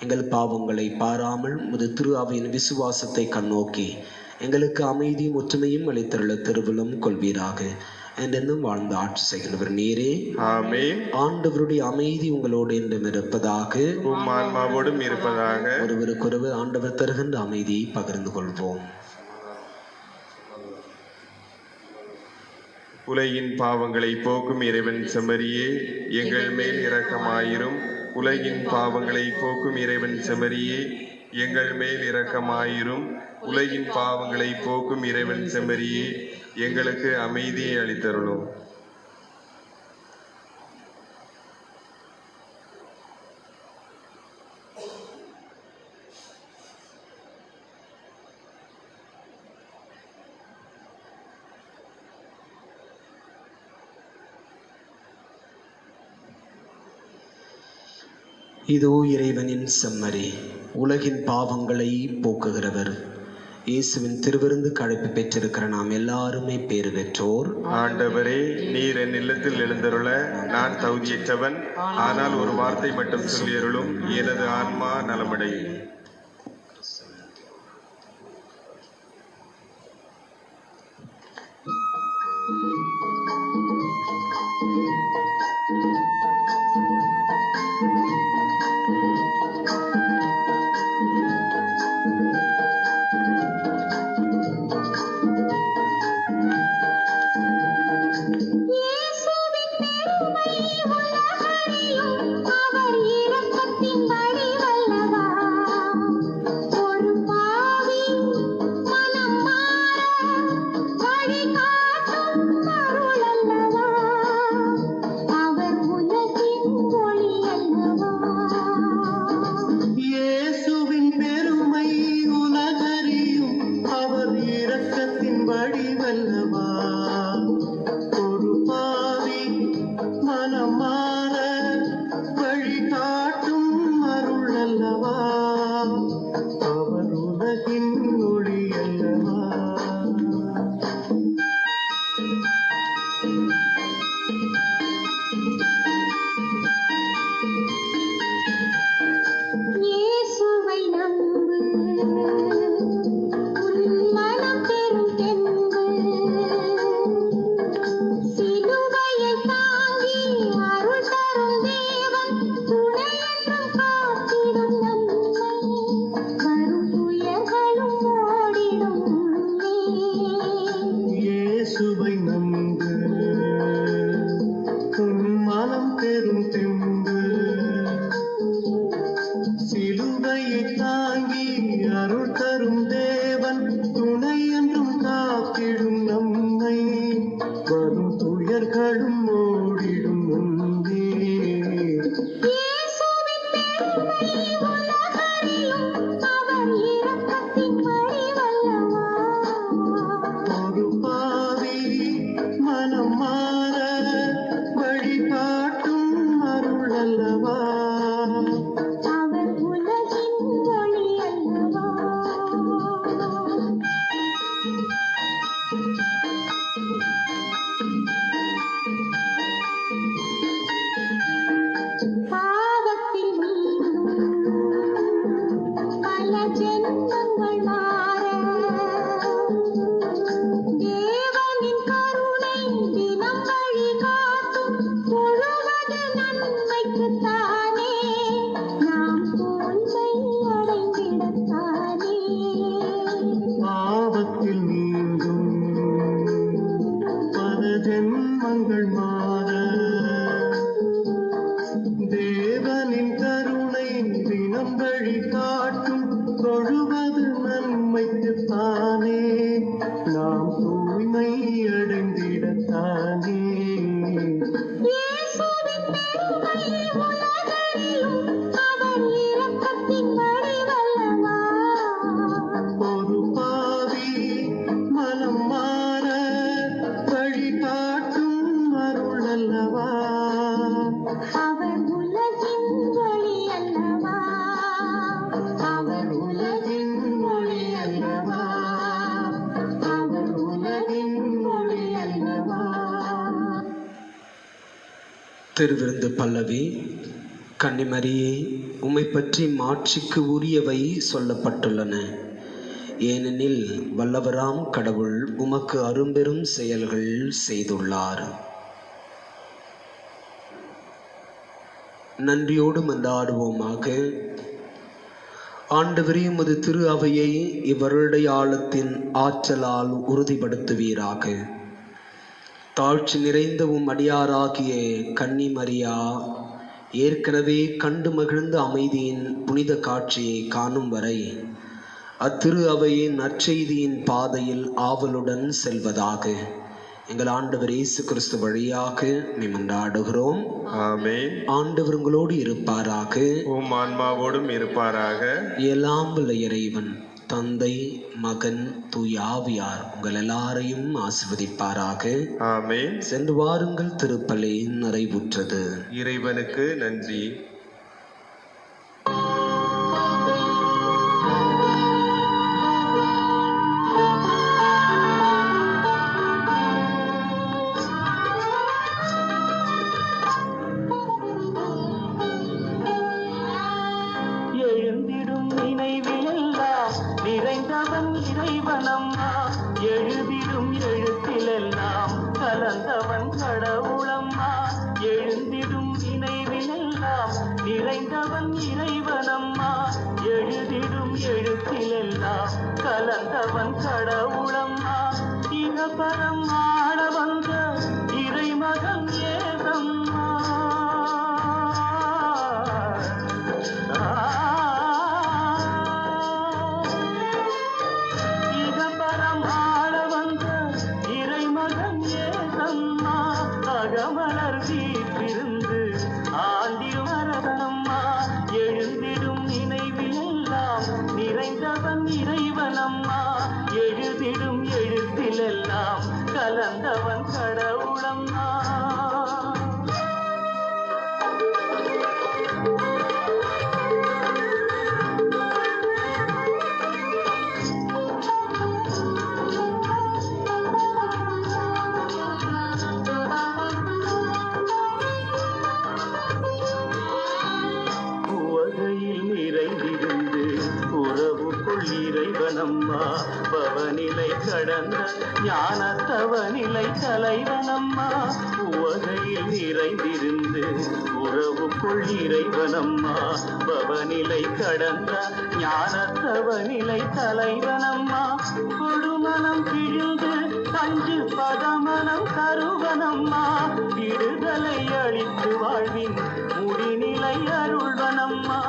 எங்கள் பாவங்களை பாராமல் முது திரு அவையின் விசுவாசத்தை கண்ணோக்கி எங்களுக்கு அமைதியும் ஒற்றுமையும் அளித்தருள திருவுளம் கொள்வீராக. என்றென்றும் வாழ்ந்து ஆட்சி செய்கின்றவர் நீரே. ஆமென். ஆண்டவருடைய அமைதி உங்களோடு என்றும் இருப்பதாக, உம் ஆன்மாவோடும் இருப்பதாக. ஒருவருக்கொருவர் ஆண்டவர் தருகின்ற அமைதியை பகிர்ந்து கொள்வோம். உலகின் பாவங்களை போக்கும் இறைவன் செம்மறியே, எங்கள் மேல் இரக்கமாயிரும். உலகின் பாவங்களை போக்கும் இறைவன் செம்மறியே, எங்கள் மேல் இரக்கமாயிரும். உலகின் பாவங்களை போக்கும் இறைவன் செம்மறியே, எங்களுக்கு அமைதியை அளித்தருளும். இதோ இறைவனின் செம்மறி, உலகின் பாவங்களை போக்குகிறவர். இயேசுவின் திருவிருந்துக்கு அழைப்பு பெற்றிருக்கிற நாம் எல்லாருமே பேறு பெற்றோர். ஆண்டவரே, நீர் என் இல்லத்தில் எழுந்தருள நான் தகுதியற்றவன். ஆனால் ஒரு வார்த்தை மட்டும் சொல்லியருளும், எனது ஆன்மா நலமடையும். திருவிருந்து பல்லவி. கன்னிமரியே, உம்மை பற்றி மாட்சிக்கு உரியவை சொல்லப்பட்டுள்ளன. ஏனெனில் வல்லவராம் கடவுள் உமக்கு அரும்பெரும் செயல்கள் செய்துள்ளார். நன்றியோடு மன்றாடுவோமாக. ஆண்டவரே, உமது திரு அவையை இவ்வருடைய ஆழத்தின் ஆற்றலால் உறுதிப்படுத்துவீராக. தாழ்ச்சி நிறைந்த உம் அடியாராகிய கன்னிமரியா ஏற்கனவே கண்டு மகிழ்ந்த அமைதியின் புனித காட்சியை காணும் வரை அத்திரு அவையின் நற்செய்தியின் பாதையில் ஆவலுடன் செல்வதாக எங்கள் ஆண்டவர் இயேசு கிறிஸ்து வழியாக மன்றாடுகிறோம். ஆமென். ஆண்டவர் உங்களோடு இருப்பாராக. உம் ஆன்மாவோடும் இருப்பாராக. எல்லாம் வல்ல இறைவன் தந்தை, மகன், தூய ஆவியார் உங்கள் எல்லாரையும் ஆசீர்வதிப்பாராக. ஆமென். சென்று வாருங்கள், திருப்பலி நிறைவுற்றது. இறைவனுக்கு நன்றி. எழுந்திடும் நினைவிலெல்லாம் நிறைந்தவன் இறைவனம்மா, எழுதிடும் எழுத்திலெல்லாம் கலந்தவன் கடவுளம்மா. எழுந்திடும் நினைவிலெல்லாம் நிறைந்தவன் இறைவனம்மா, எழுதிடும் எழுத்திலெல்லாம் கலந்தவன் கடவுளம்மா. இகபரம் ஆட வந்த இறைமகன் ஏசம்மா, இகபரம் ஆட வந்த இறைமகன் ஏசம்மா, அகமலர் வீற்றிருந்து ஆண்டி வரதம்மா. எழுந்திடும் நினைவிலெல்லாம் நிறைந்தவன் இறைவனம்மா, எழுதிடும் எழுத்திலெல்லாம் கலந்தவன் கடவுளம்மா. உவகையில் நிறைந்திருந்து உறவுக்குள் இறைவனம்மா, பவநிலை கடந்த ஞானத்தவநிலை தலைவனம்மா. உவகையில் நிறைந்திருந்து உறவுக்குள் இறைவனம்மா, பவநிலை கடந்த ஞானத்தவநிலை தலைவனம்மா. கொடுமனம் கிழிந்து பஞ்சு பதமனம் கருவனம்மா, விடுதலை அளித்து வாழ்வின் முடிநிலை அருள்வனம்மா.